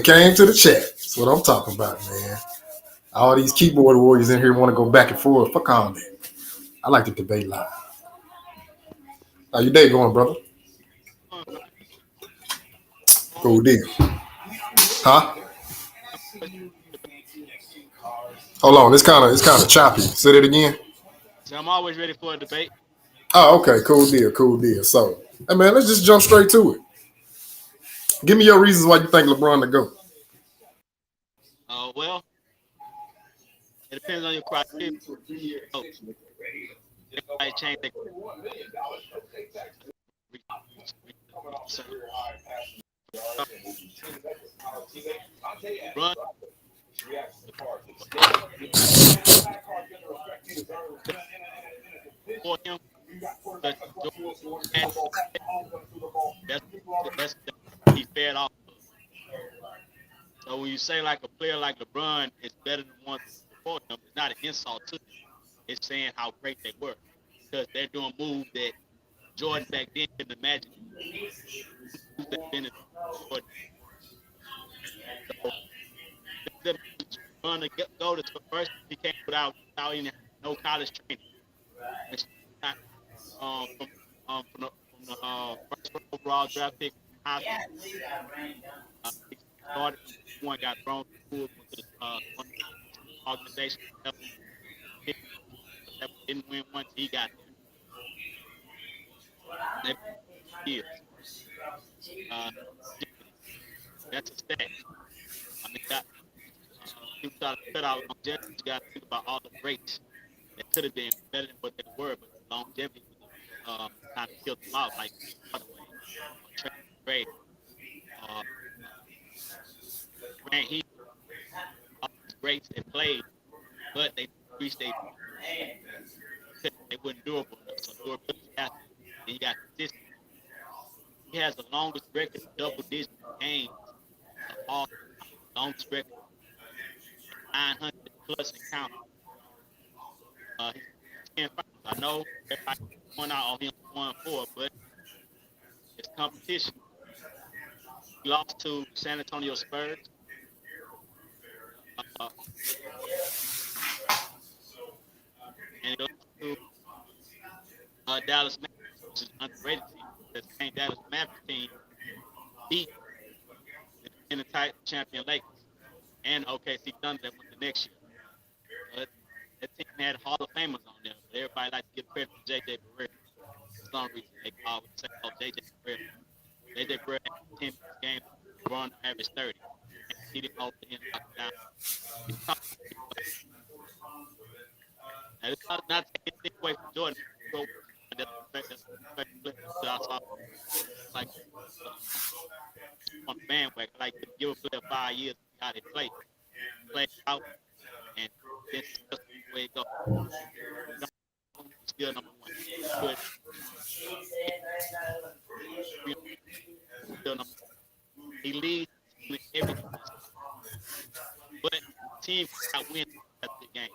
Came to the chat. That's what I'm talking about, man. All these keyboard warriors in here want to go back and forth. Fuck all that. I like to debate live. How your day going, brother? Cool deal. Huh? Hold on. It's kind of choppy. Say that again. So I'm always ready for a debate. Oh, okay. Cool deal. Cool deal. So, hey man, let's just jump straight to it. Give me your reasons why you think LeBron to go. Well, it depends on your criteria. Oh, everybody change their research. Run for him, but Jordan, that's that's he fed off of. So when you say like a player like LeBron is better than one before him, it's not an insult to them. It's saying how great they were because they're doing moves that Jordan back then couldn't imagine. Moves that been in Jordan. So them run to go to first he came without even no college training. And from first overall draft pick from high school. He started one, got thrown to the pool, went to one organization, didn't win once he got there. Years. Uh, that's a stat. I mean, people try to cut out longevity. You got to think about all the greats that could have been better than what they were, but the longevity kind of killed them out, like Hardaway or Trey Gray, uh, Grant Hill, all these greats that played, but they reached they weren't durable enough. So durability has to. Then you got consistency. He has the longest record of double-digit games of all time. Longest record, 900 plus and counting. He's 10 finals. I know everybody point out, oh, he only won 4, but it's competition. He lost to San Antonio Spurs, uh, and he lost to Dallas Mavericks, which is an underrated team. The same Dallas Mavericks team beat the defending title champion Lakers and OKC Thunder that went the next year. But that team had Hall of Famers on there, but everybody likes to give credit to J.J. Barea. For some reason, they always say, oh, J.J. Barea. J.J. Barea had 10 games, LeBron averaged 30. And he didn't hold the end lock down. Now, it's not taking anything away from Jordan. That's I saw like on the bandwagon. Like give a player 5 years to see how they play out, and then that's the way it goes. Still number one. But still number one. He leads in everything. But the team cannot win at the game.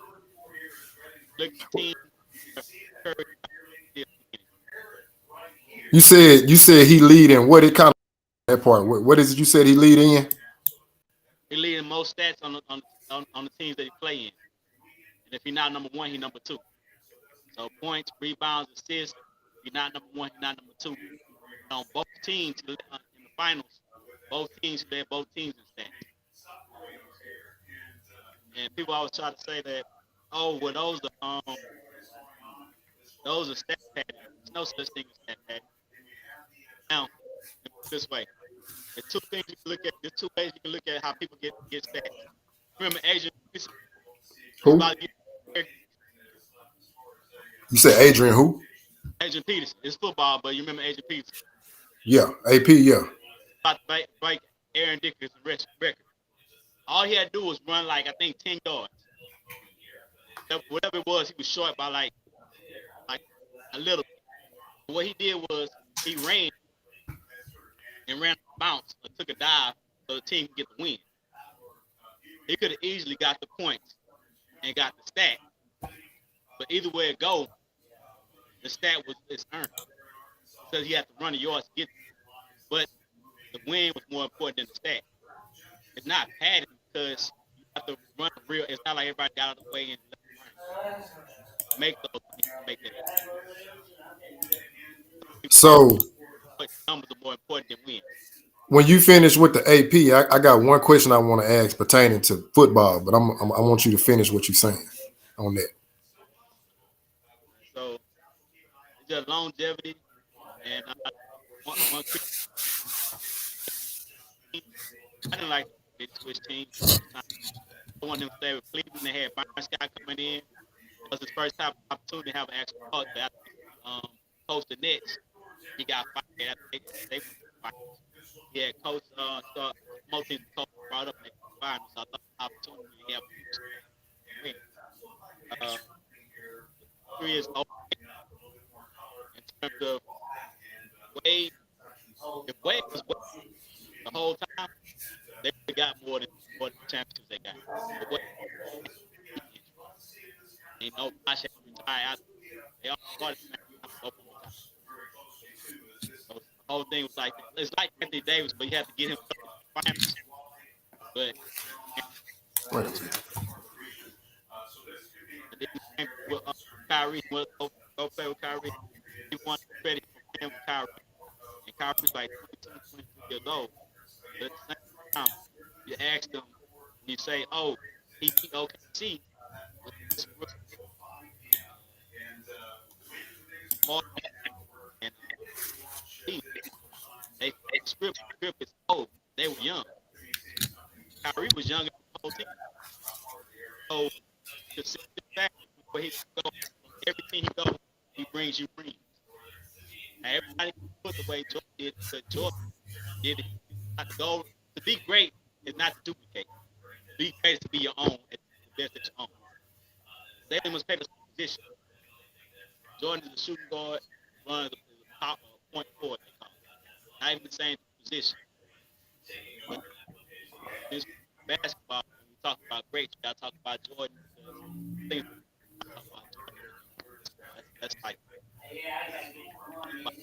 Look at the team. You said he lead in what it kind of that part. What is it you said he lead in? He leading most stats on the teams that he play in. And if he's not number one, he's number two. So points, rebounds, assists. If he's not number one, he's not number two. And on both teams in the finals, both teams led both teams in stats. And people always try to say that, oh, well, those are stat padding. There's no such thing as stat padding. Now, this way. There's two things you can look at. There's two ways you can look at how people get stats. Remember Adrian Peterson? Who? You said Adrian who? Adrian Peterson. It's football, but you remember Adrian Peterson? Yeah, AP. Yeah. About to break Aaron Dickerson's record. All he had to do was run like I think 10 yards. Whatever it was, he was short by like a little. What he did was he ran and ran a bounce or took a dive so the team could get the win. He could have easily got the points and got the stat. But either way it goes, the stat is earned. Because he had to run the yards to get it. But the win was more important than the stat. It's not padding because you have to run real. It's not like everybody got out of the way and let them run. Make those things to make that. Some people think So numbers are more important than win. when you finish with the AP, I got one question I want to ask pertaining to football, but I want you to finish what you're saying on that. So it's just longevity and one quick team. I didn't like they switch teams numerous times. I wanted them to stay with Cleveland. They had Byron Scott coming in. It was his first time opportunity to have an actual coach. But after coached the Nets, he got fired after they went to the finals. He had coach start most teams coach brought up and they fired him. So I thought the opportunity to have a superstar win. Uh, three is okay in terms of Wade. If Wade was Wade the whole time, they would have got more than the championships they got. But Wade had knee injury. And you know, Bosh had to retire out. They all started at the same time. Both of them retired. So the whole thing was like it's like Anthony Davis, but you have to get him to the finals. But and then he came with Kyrie. Went go play with Kyrie. He won credit for playing with Kyrie. And Kyrie's like 22, 23 years old. But at the same time, you ask them, and you say, "Oh, he beat OKC with Westbrook, Harden, and Steve." They the script is old. They were young. Kyrie was younger than the whole team. So to sit back where he go from every team he goes, he brings you rings. Now everybody can put the way Jordan did, but Jordan did it. Not to go to be great is not to duplicate. Be great is to be your own, at the best that you own. They must play the position. Jordan is a shooting guard. LeBron is a top point forward. They call it. Not even the same position. But this basketball, when we talk about greats, we got to talk about Jordan because things I talk about Jordan and LeBron. That's like about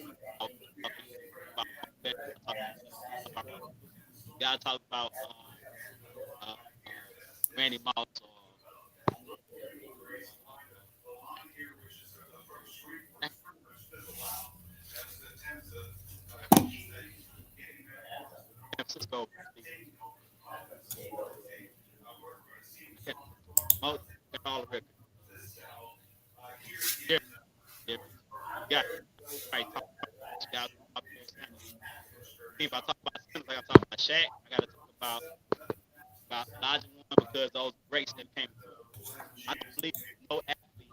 about I talk about you gotta talk about uh, uh, Randy Moss uh, San Francisco. Most all the records. Difference, difference. You got right talk about you gotta talk about Barry Sanders. If I talk about Sanders, I gotta talk about Shaq. I gotta talk about Elijah One because those greats that came before. I don't believe no athlete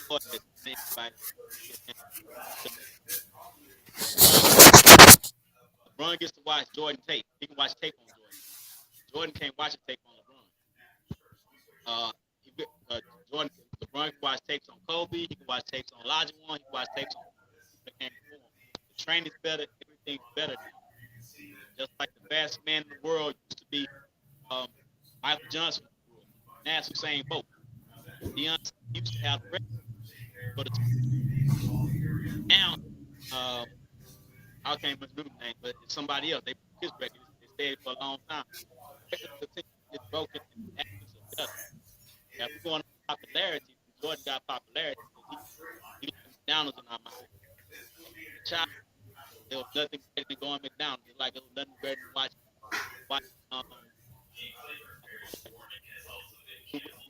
more has been anybody get him. LeBron gets to watch Jordan tape. He can watch tape on Jordan. Jordan can't watch a tape on LeBron. Uh, Jordan, LeBron can watch tapes on Kobe. He can watch tapes on Elijah One. He can watch tapes on that came before him. The training's better. Everything's better now. Just like the fastest man in the world used to be um, Michael Johnson. Now it's Usain Bolt. Deion used to have the record for the now. Um, I can't remember the name, but it's somebody else. They broke his record. They stayed for a long time. Records continue to get broken, and athletes are better. Now, if we're going on popularity, Jordan got popularity because he got McDonald's in our mind. As a child, there was nothing better than going to McDonald's. It's like there was nothing better than watching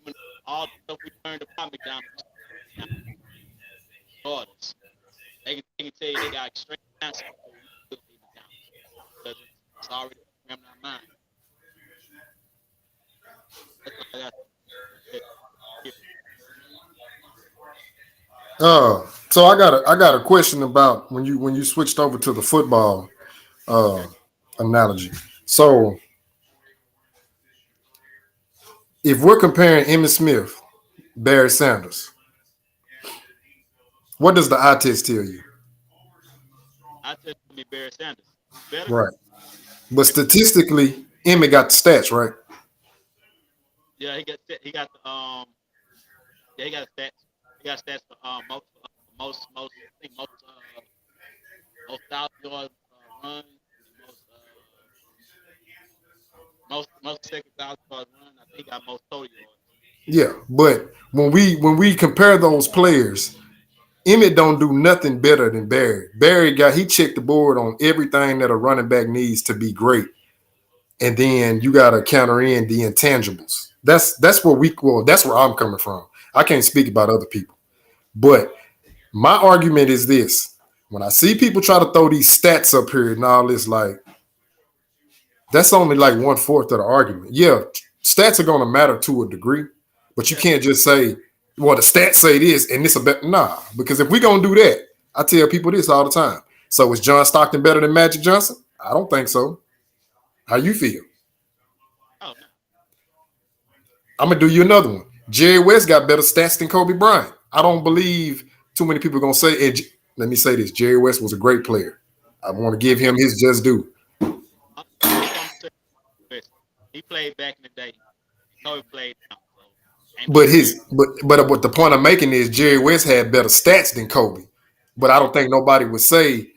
when all the stuff we learned about McDonald's. Regardless, they can tell you they got extreme answers before we still eat McDonald's because it's already programmed in our mind. That's all I got. So I got a question about when you switched over to the football uh Okay. analogy. So if we're comparing Emmitt Smith, Barry Sanders, what does the eye test tell you? I tell me Barry Sanders. Who's better? Right. But Barry. statistically, Emmitt got the stats, right? Yeah, he got the yeah, he got stats. He got stats for I think most thousand yard runs and most most second thousand yard run. I think he got most total yards. Yeah, but when we compare those players, Emmett don't do nothing better than Barry. He checked the board on everything that a running back needs to be great, and then you got to counter in the intangibles. That's where that's where I'm coming from. I can't speak about other people, but my argument is this: when I see people try to throw these stats up here and all this, like that's only like 1/4 of the argument. Yeah, stats are gonna matter to a degree, but you Yeah, can't just say, well, the stats say this and this a better. Nah, because if we gonna do that, I tell people this all the time. So is John Stockton better than Magic Johnson? I don't think so. How you feel? oh no, I'm gonna do you another one. Jerry West got better stats than Kobe Bryant. I don't believe too many people are gonna say. Let me say this: Jerry West was a great player. I want to give him his just due. this one I'm saying. Listen, he played back in the day. Kobe played now, so ain't no But comparison. what the point I'm making is Jerry West had better stats than Kobe. But I Yeah, don't think nobody would say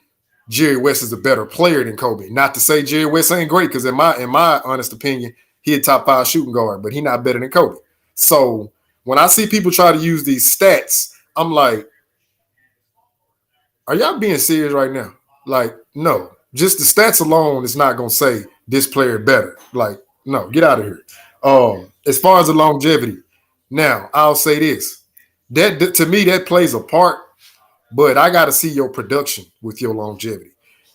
Jerry West is a better player than Kobe. Not to say Jerry West ain't great, because in my honest opinion, he a top 5 shooting guard, but he not better than Kobe. So when I see people try to use these stats, I'm like, are y'all being serious right now? Like, no. Just the stats alone is not gonna say this player better. Like, no, get out of here. As far as the longevity, now I'll say this. That to me, that plays a part, but I gotta see your production with your longevity.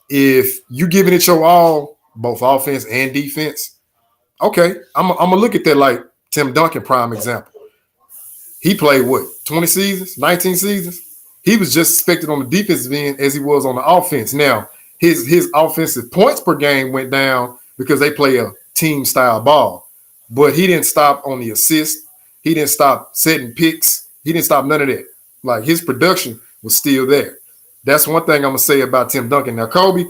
If you giving it your all, both offense and defense, okay, I'm gonna look at that like Tim Duncan prime example. He played what, 20 seasons, 19 seasons? He was just expected on the defensive end as he was on the offense. Now, his offensive points per game went down because they play a team style ball. But he didn't stop on the assist. He didn't stop setting picks. He didn't stop none of that. Like his production was still there. That's one thing I'm gonna say about Tim Duncan. Now, Kobe,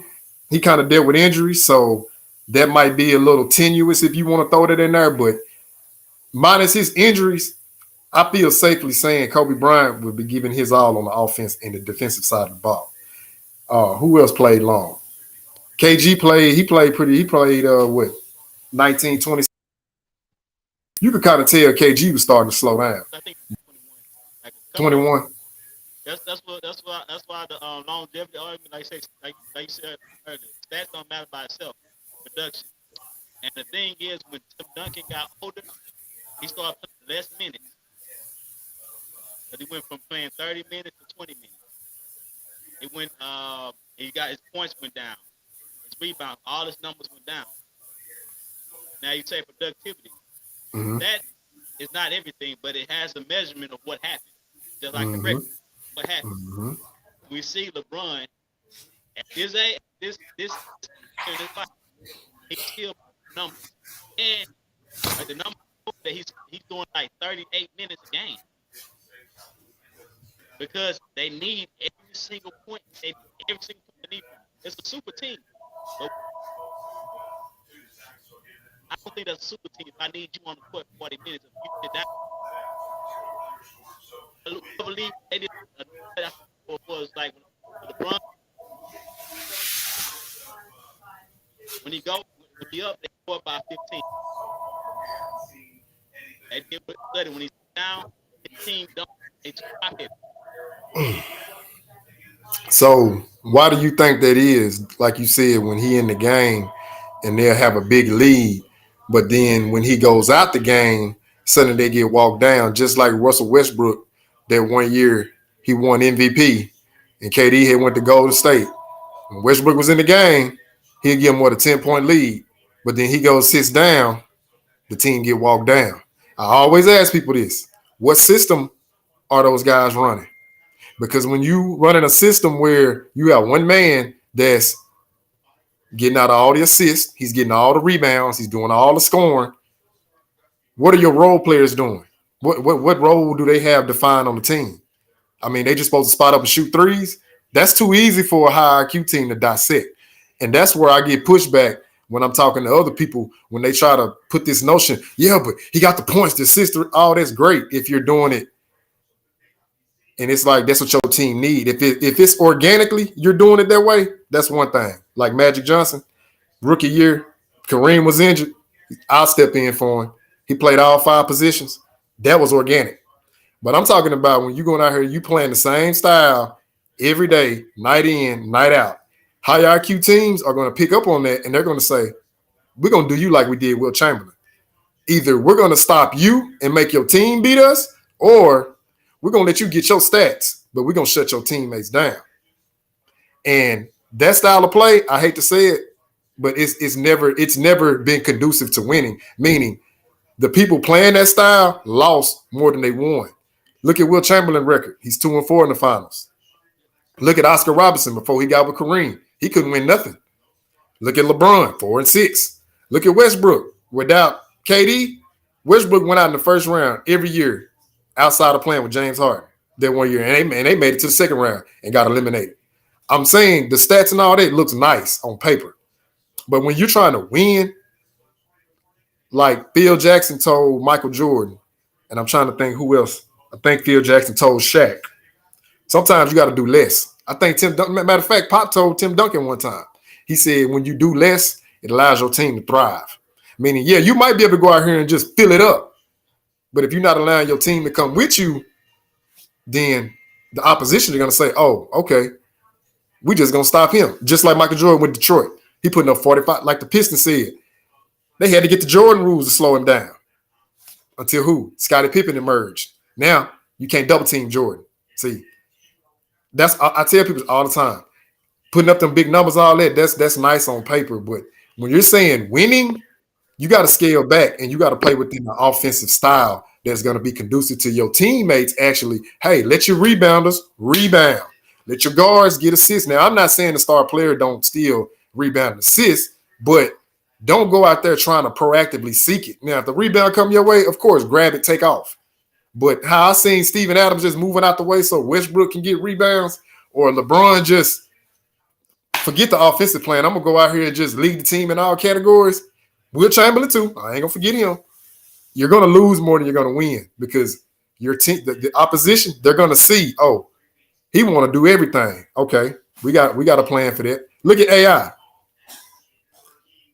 he kind of dealt with injuries, so that might be a little tenuous if you want to throw that in there. But minus his injuries, I feel safely saying Kobe Bryant would be giving his all on the offense and the defensive side of the ball. Who else played long? KG played. He played pretty. He played what, 19, 20. You could kind of tell KG was starting to slow down. I think 21. Like a couple of 21. that's why the longevity argument, like say like you said earlier, stats don't matter by itself. Production. And the thing is, when Tim Duncan got older, he started playing less minutes. But he went from playing 30 minutes to 20 minutes. He got his points went down, his rebounds, all his numbers went down. Now you say productivity. Mm-hmm. That is not everything, but it has a measurement of what happened. Just like the Mm-hmm. record, what happened. Mm-hmm. We see LeBron at his age, this fight, he still numbers. And like the number that he's doing like 38 minutes a game because they need every single point. They need every single point they need. It's a super team, but I don't think that's a super team. If I need you on the court 40 minutes, if you did that, I believe they did. That was like when LeBron when he up, they go up by 15. They did what study when he's down, 15 don't they drop it. So why do you think that is? Like you said, when he in the game and they'll have a big lead, but then when he goes out the game, suddenly they get walked down. Just like Russell Westbrook, that one year he won MVP, and KD had went to Golden State. When Westbrook was in the game, he'll give him what, a 10-point lead, but then he goes sits down, the team get walked down. I always ask people this: what system are those guys running? Because when you running a system where you have one man that's getting out all the assists, he's getting all the rebounds, he's doing all the scoring, what are your role players doing? What role do they have defined on the team? I mean, they just supposed to spot up and shoot threes? That's too easy for a high IQ team to dissect. And that's where I get pushback when I'm talking to other people when they try to put this notion, yeah, but he got the points, the assists, oh, that's great if you're doing it. And it's like that's what your team need. If it's organically you're doing it that way, that's one thing. Like Magic Johnson, rookie year, Kareem was injured. I'll step in for him. He played all 5 positions. That was organic. But I'm talking about when you going out here, you playing the same style every day, night in, night out. High IQ teams are going to pick up on that, and they're going to say, we're going to do you like we did Will Chamberlain. Either we're going to stop you and make your team beat us, or we're going to let you get your stats, but we're going to shut your teammates down. And that style of play, I hate to say it, but it's never been conducive to winning. Meaning, the people playing that style lost more than they won. Look at Will Chamberlain's record. He's 2-4 in the finals. Look at Oscar Robertson before he got with Kareem. He couldn't win nothing. Look at LeBron, 4-6. Look at Westbrook. Without KD, Westbrook went out in the first round every year outside of playing with James Harden that 1 year. And they made it to the second round and got eliminated. I'm saying the stats and all that looks nice on paper. But when you're trying to win, like Phil Jackson told Michael Jordan, and I'm trying to think who else. I think Phil Jackson told Shaq, sometimes you got to do less. I think Tim Duncan, matter of fact, Pop told Tim Duncan one time. He said, when you do less, it allows your team to thrive. Meaning, yeah, you might be able to go out here and just fill it up. But if you're not allowing your team to come with you, then the opposition are going to say, oh, okay, we just going to stop him. Just like Michael Jordan with Detroit. He putting up 45, like the Pistons said. They had to get the Jordan rules to slow him down. Until who? Scottie Pippen emerged. Now, you can't double team Jordan. See, I tell people all the time, putting up them big numbers, all that, that's nice on paper. But when you're saying winning, you got to scale back and you got to play within an offensive style that's going to be conducive to your teammates. Actually, hey, let your rebounders rebound. Let your guards get assists. Now, I'm not saying the star player don't steal, rebound, and assist, but don't go out there trying to proactively seek it. Now, if the rebound come your way, of course, grab it, take off. But how I seen Steven Adams just moving out the way so Westbrook can get rebounds, or LeBron just forget the offensive plan. I'm going to go out here and just lead the team in all categories. Will Chamberlain too. I ain't going to forget him. You're going to lose more than you're going to win because your team, the opposition, they're going to see, oh, he want to do everything. Okay, we got a plan for that. Look at AI.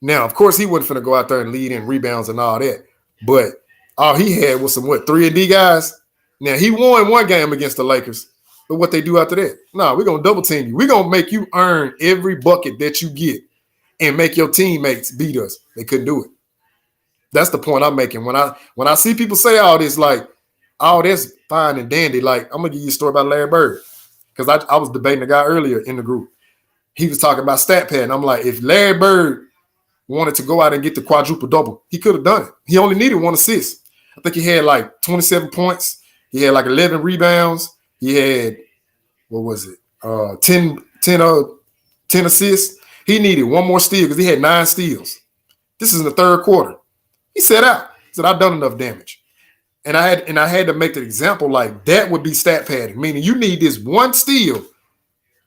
Now, of course, he wasn't finna go out there and lead in rebounds and all that, but all he had was some 3-and-D guys. Now, he won one game against the Lakers, but what they do after that? No, we're going to double team you. We're going to make you earn every bucket that you get and make your teammates beat us. They couldn't do it. That's the point I'm making. When I see people say all this, like, oh, that's fine and dandy. Like, I'm going to give you a story about Larry Bird because I was debating a guy earlier in the group. He was talking about stat pad, and I'm like, if Larry Bird wanted to go out and get the quadruple double, he could have done it. He only needed 1 assist. I think he had like 27 points. He had like 11 rebounds. He had, what was it? 10 assists. He needed 1 more steal because he had 9 steals. This is in the third quarter. He sat out. He said, I've done enough damage. And I had to make the example like that would be stat padding, meaning you need this 1 steal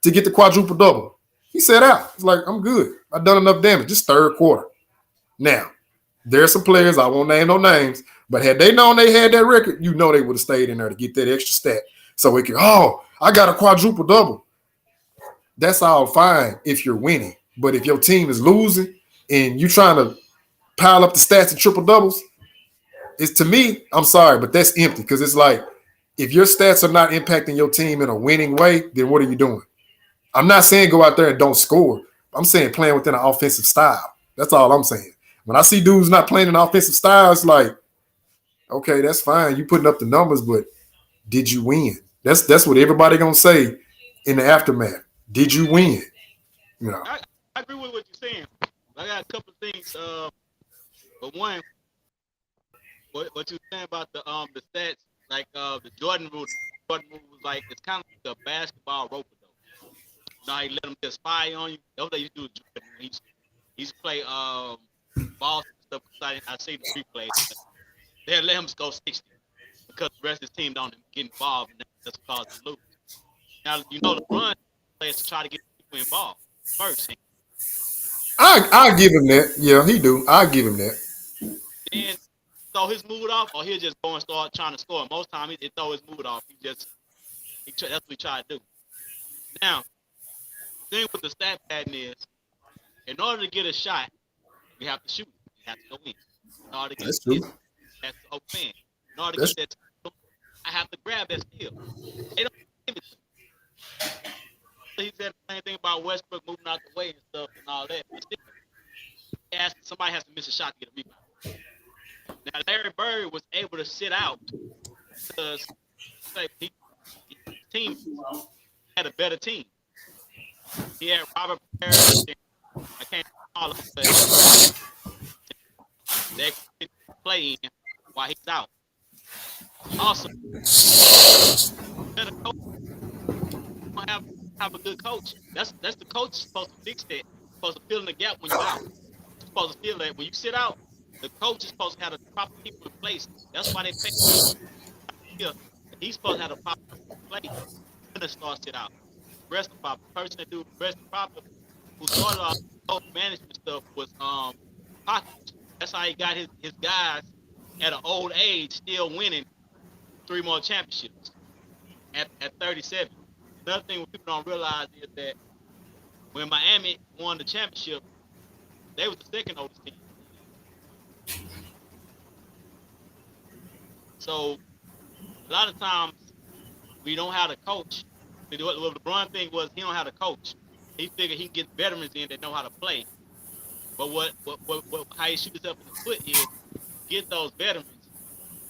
to get the quadruple double. He sat out. He's like, I'm good. I've done enough damage. This third quarter. Now, there are some players, I won't name no names, but had they known they had that record, you know they would have stayed in there to get that extra stat. So it could, oh, I got a quadruple double. That's all fine if you're winning. But if your team is losing and you're trying to pile up the stats and triple doubles, it's, to me, I'm sorry, but that's empty because it's like if your stats are not impacting your team in a winning way, then what are you doing? I'm not saying go out there and don't score. I'm saying playing within an offensive style. That's all I'm saying. When I see dudes not playing an offensive style, it's like, okay, that's fine. You putting up the numbers, but did you win? That's what everybody gonna say in the aftermath. Did you win? You know. I agree with what you're saying. I got a couple of things. But one, what you saying about the stats, like the Jordan rule. The Jordan rule was like it's kind of like a basketball rope though. Now he let them just fire on you. That's what they used to do with Jordan. He used to play balls and stuff. I see the replays. They'll let him go 60 because the rest of his team don't get involved, and that's cause them lose. Now you know the run players to try to get people involved first. I give him that. Yeah, he do. I give him that. Then throw his mood off, or he'll just go and start trying to score. Most times he throw his mood off. That's what he try to do. Now, the thing with the stat pattern is, in order to get a shot, you have to shoot. You have to go in. In order to get That's the steal, true. that's the whole thing. In order to That's get that steal, I have to grab that steal. They don't give it to me. He said the same thing about Westbrook moving out the way and stuff and all that. But still, somebody has to miss a shot to get a rebound. Now Larry Bird was able to sit out because his team had a better team. He had Robert Parrish. I can't call him, but they could play in while he's out. Also, better coach don't have a good coach. That's the coach supposed to fix that. Supposed to fill in the gap when you're out. Supposed to feel that when you sit out, the coach is supposed to have the proper people in place. That's why they pay him. He's supposed to have the proper people in place when the stars sit out. The rest of the person that do the rest proper who started off whole management stuff was Popovich. That's how he got his guys at an old age still winning 3 more championships at 37. Another thing what people don't realize is that when Miami won the championship, they was the second oldest team. So a lot of times we don't have a coach. What LeBron thing was he don't have a coach. He figured he can get veterans in that know how to play. But what how he shoot himself in the foot is get those veterans,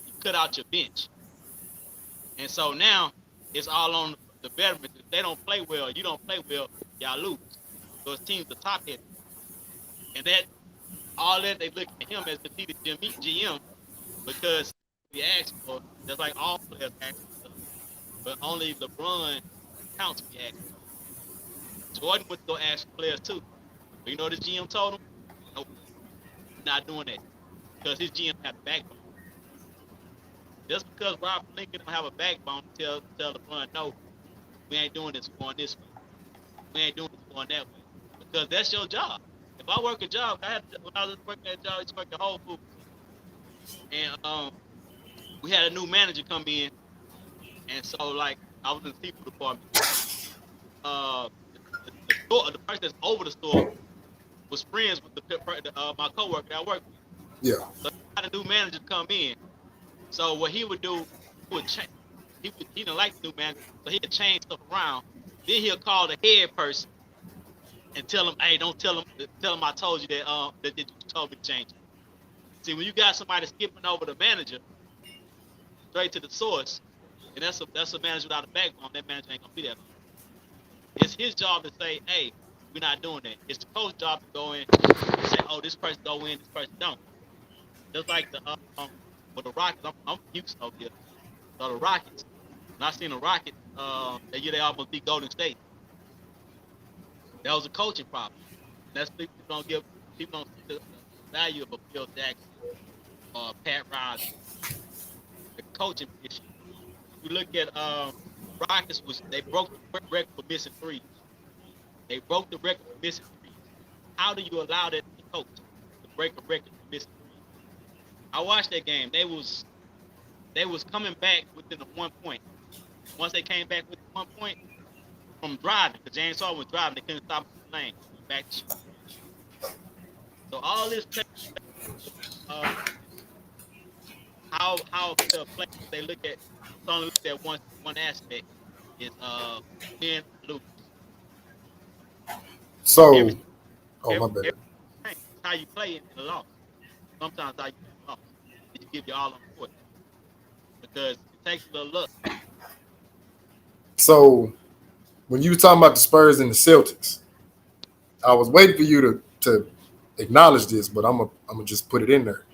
you cut out your bench. And so now it's all on the veterans. If they don't play well, you don't play well, y'all lose. Those teams are top heavy. And that all that they look at him as the GM because he asked for just like all players ask for, but only LeBron counts we ask for. Jordan would go ask for players too. But you know what the GM told him? Nope, not doing that. Because his GM had a backbone. Just because Rob Lincoln don't have a backbone to tell LeBron, no, we ain't doing this, we're going this way. We ain't doing this, we're going that way. Because that's your job. If I work a job, when I was working that job, I used to work at Whole Foods. And we had a new manager come in. And so, like, I was in the seafood department. The person that's over the store was friends with my coworker that I worked with. yeah. So I had a new manager come in. So what he would do, he would change. He didn't like the new manager, so he'd change stuff around. Then he'll call the head person and tell him, "Hey, don't tell him I told you that you told me to change it." See, when you got somebody skipping over the manager straight to the source, and that's a manager without a backbone, that manager ain't gonna be that long. It's his job to say, "Hey, we're not doing that." It's the coach's job to go in and say, "Oh, this person go in, this person don't." Just like with the Rockets, I'm from Houston over here. So the Rockets, when I seen the Rockets, that year they almost beat Golden State. That was a coaching problem. That's people don't see the value of a Phil Jackson or Pat Riley, the coaching issue. You look at Rockets they broke the record for missing threes. They broke the record for missing threes. How do you allow that to coach to break a record for missing threes? I watched that game. They was coming back within the 1 point. Once they came back with 1 point from driving, because James Harden was driving, they couldn't stop him from playing. Back to shoot. So all this how the players they look at only look at one aspect is win or lose. So, Every oh my bad. every game is how you play in a loss. Sometimes how you play in a loss. You give your all on the court because it takes a little luck. So, when you were talking about the Spurs and the Celtics, I was waiting for you to acknowledge this, but I'm gonna just put it in there.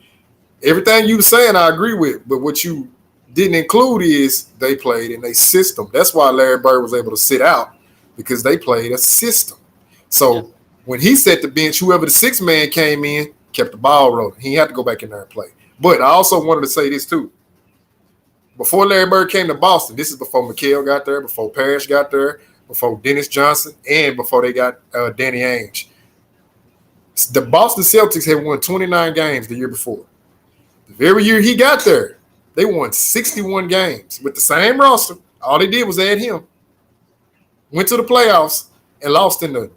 Everything you were saying, I agree with, but what you didn't include is they played in a system. That's why Larry Bird was able to sit out because they played a system. Yes. So when he set the bench, whoever the sixth man came in kept the ball rolling. He had to go back in there and play. But I also wanted to say this too. Before Larry Bird came to Boston, this is before McHale got there, before Parrish got there, before Dennis Johnson, and before they got Danny Ainge. The Boston Celtics had won 29 games the year before. The very year he got there, they won 61 games with the same roster. All they did was add him. Went to the playoffs and lost in the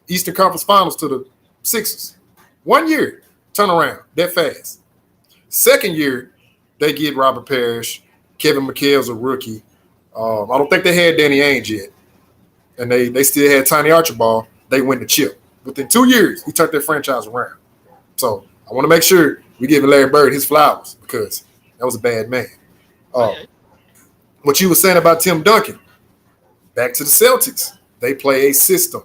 Eastern Conference Finals to the Sixers. 1 year turnaround that fast. Second year, they get Robert Parrish. Kevin McHale's a rookie. I don't think they had Danny Ainge yet. And they still had Tiny Archibald. They win the chip. Within 2 years, he turned their franchise around. So I want to make sure we give Larry Bird his flowers because that was a bad man. What you were saying about Tim Duncan, back to the Celtics. They play a system.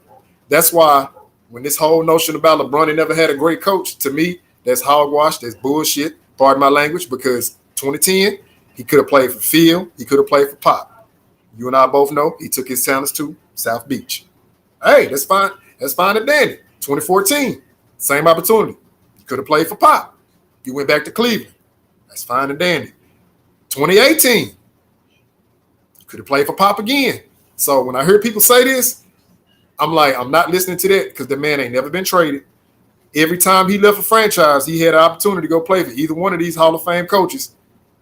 That's why when this whole notion about LeBron never had a great coach, to me, that's hogwash. That's bullshit. Pardon my language, because 2010, he could have played for Phil. He could have played for Pop. You and I both know he took his talents to South Beach. Hey, that's fine. That's fine and dandy. 2014, same opportunity. You could have played for Pop. You went back to Cleveland. That's fine and dandy. 2018, you could have played for Pop again. So when I hear people say this, I'm like, I'm not listening to that because the man ain't never been traded. Every time he left a franchise, he had an opportunity to go play for either one of these Hall of Fame coaches.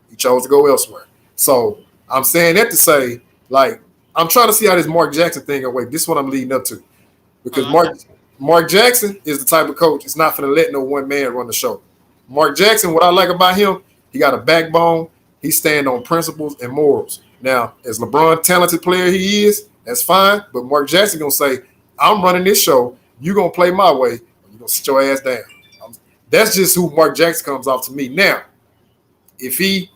He chose to go elsewhere. So I'm saying that to say, like, I'm trying to see how this Mark Jackson thing away. This is what I'm leading up to. Because Mark Jackson is the type of coach, it's not going to let no one man run the show. Mark Jackson, what I like about him, he got a backbone. He stand on principles and morals. Now, as LeBron, talented player he is, that's fine. But Mark Jackson going to say, I'm running this show. You're going to play my way. You're going to sit your ass down. That's just who Mark Jackson comes off to me. Now, if he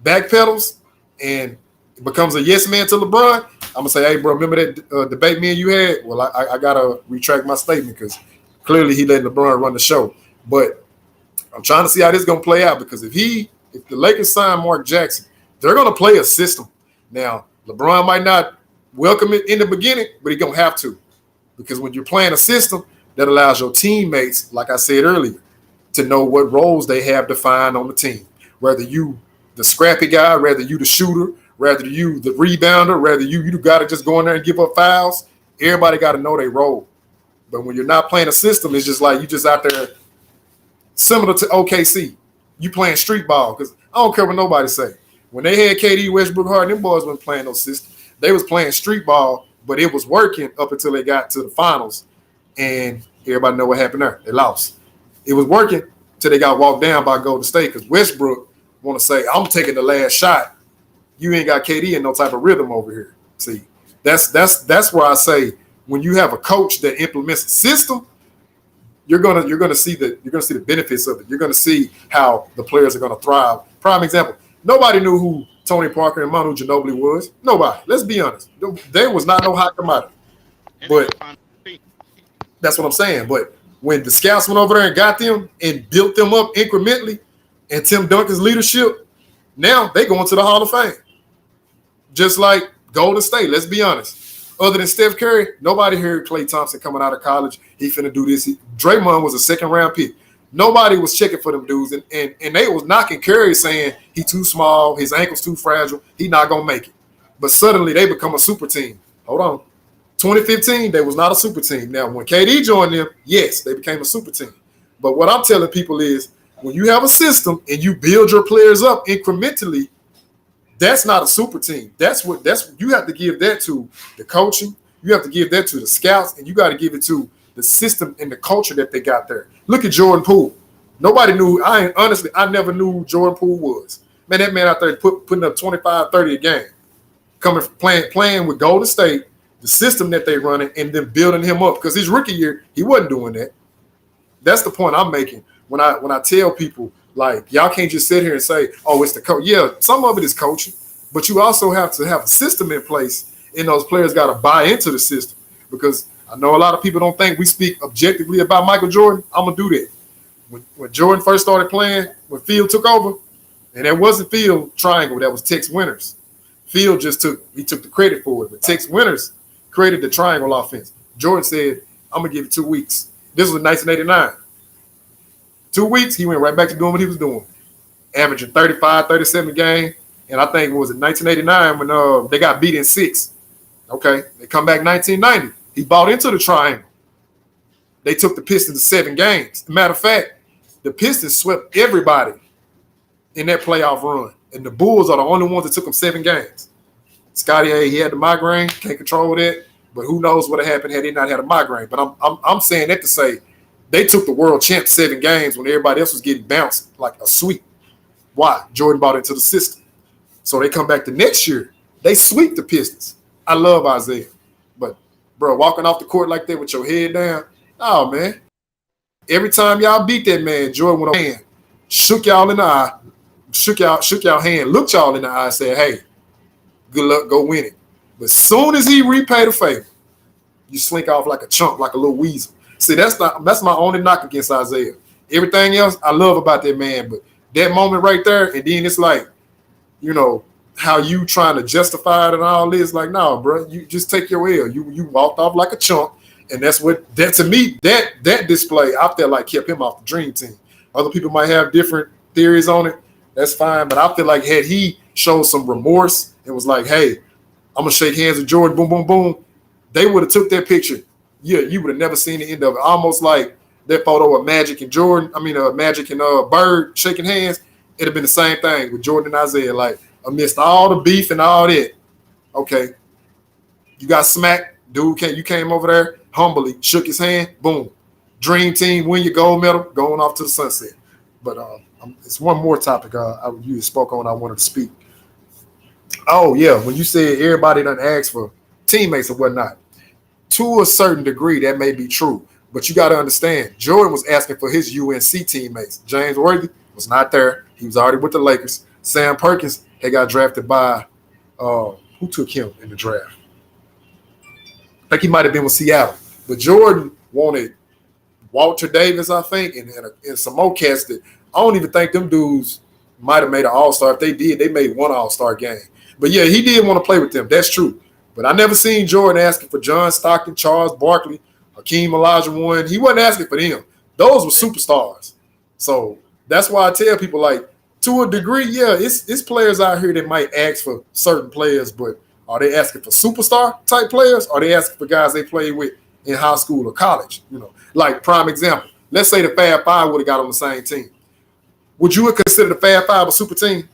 backpedals and becomes a yes man to LeBron, I'm going to say, hey, bro, remember that debate me and you had? Well, I got to retract my statement because clearly he let LeBron run the show. But I'm trying to see how this is going to play out because if the Lakers sign Mark Jackson, they're going to play a system. Now, LeBron might not welcome it in the beginning, but he's going to have to. Because when you're playing a system, that allows your teammates, like I said earlier, to know what roles they have defined on the team. Whether you the scrappy guy, whether you the shooter, whether you the rebounder, whether you got to just go in there and give up fouls. Everybody got to know their role. But when you're not playing a system, it's just like you just out there similar to OKC. You playing street ball because I don't care what nobody say. When they had KD, Westbrook, Harden, them boys weren't playing no system. They was playing street ball, but it was working up until they got to the finals. And everybody know what happened there. They lost. It was working until they got walked down by Golden State because Westbrook want to say, I'm taking the last shot. You ain't got KD in no type of rhythm over here. See, that's where I say when you have a coach that implements a system, you're gonna see the benefits of it. You're gonna see how the players are gonna thrive. Prime example: nobody knew who Tony Parker and Manu Ginobili was. Nobody. Let's be honest. There was not no hot commodity. But that's what I'm saying. But when the scouts went over there and got them and built them up incrementally, and Tim Duncan's leadership, now they going to the Hall of Fame. Just like Golden State. Let's be honest. Other than Steph Curry, nobody heard Klay Thompson coming out of college. He finna do this. Draymond was a second-round pick. Nobody was checking for them dudes, and they was knocking Curry saying he too small, his ankle's too fragile, he not gonna make it. But suddenly they become a super team. Hold on. 2015, they was not a super team. Now, when KD joined them, yes, they became a super team. But what I'm telling people is when you have a system and you build your players up incrementally, that's not a super team. That's you have to give that to the coaching. You have to give that to the scouts, and you got to give it to the system and the culture that they got there. Look at Jordan Poole. Nobody knew. I never knew who Jordan Poole was. Man, that man out there putting up 25, 30 a game, playing with Golden State, the system that they running, and then building him up. Because his rookie year, he wasn't doing that. That's the point I'm making when I tell people, like, y'all can't just sit here and say, oh, it's the coach. Yeah, some of it is coaching, but you also have to have a system in place, and those players got to buy into the system. Because I know a lot of people don't think we speak objectively about Michael Jordan. I'm going to do that. When Jordan first started playing, when Field took over, and that wasn't Field triangle, that was Tex Winters. Field took the credit for it, but Tex Winters created the triangle offense. Jordan said, I'm going to give it 2 weeks. This was 1989. 2 weeks, he went right back to doing what he was doing, averaging 35, 37 a game. And I think it was in 1989 when they got beat in 6. Okay, they come back 1990. He bought into the triangle. They took the Pistons to 7 games. Matter of fact, the Pistons swept everybody in that playoff run. And the Bulls are the only ones that took them 7 games. Scottie A, he had the migraine, can't control that. But who knows what would have happened had he not had a migraine. But I'm saying that to say, They took the world champ 7 games when everybody else was getting bounced like a sweep. Why? Jordan bought into the system. So they come back the next year. They sweep the Pistons. I love Isaiah. But, bro, walking off the court like that with your head down, oh, man. Every time y'all beat that man, Jordan went on hand, shook y'all in the eye, shook y'all hand, looked y'all in the eye, said, hey, good luck, go win it. But as soon as he repaid the favor, you slink off like a chump, like a little weasel. See, that's my only knock against Isaiah. Everything else I love about that man, but that moment right there, and then it's like, you know, how you trying to justify it and all this, like, no, bro, you just take your L. You walked off like a chump, and that's what that to me that display I felt like kept him off the dream team. Other people might have different theories on it. That's fine, but I feel like had he showed some remorse and was like, hey, I'm gonna shake hands with Jordan, boom, boom, boom, they would have took that picture. Yeah, you would have never seen the end of it. Almost like that photo of Magic and Jordan. I mean, Magic and Bird shaking hands. It'd have been the same thing with Jordan and Isaiah. Like, amidst all the beef and all that, okay, you got smacked. Dude, you came over there humbly, shook his hand, boom. Dream team, win your gold medal, going off to the sunset. But it's one more topic you spoke on I wanted to speak. Oh, yeah, when you said everybody done asked for teammates or whatnot, to a certain degree, that may be true. But you got to understand, Jordan was asking for his UNC teammates. James Worthy was not there. He was already with the Lakers. Sam Perkins had got drafted by who took him in the draft? I think he might have been with Seattle. But Jordan wanted Walter Davis, I think, and some more cats that I don't even think them dudes might have made an all-star. If they did, they made one all-star game. But, yeah, he did want to play with them. That's true. But I never seen Jordan asking for John Stockton, Charles Barkley, Hakeem Olajuwon. He wasn't asking for them. Those were superstars. So that's why I tell people, like, to a degree, yeah, it's players out here that might ask for certain players, but are they asking for superstar type players? Or are they asking for guys they played with in high school or college? You know, like prime example. Let's say the Fab Five would have got on the same team. Would you have considered the Fab Five a super team?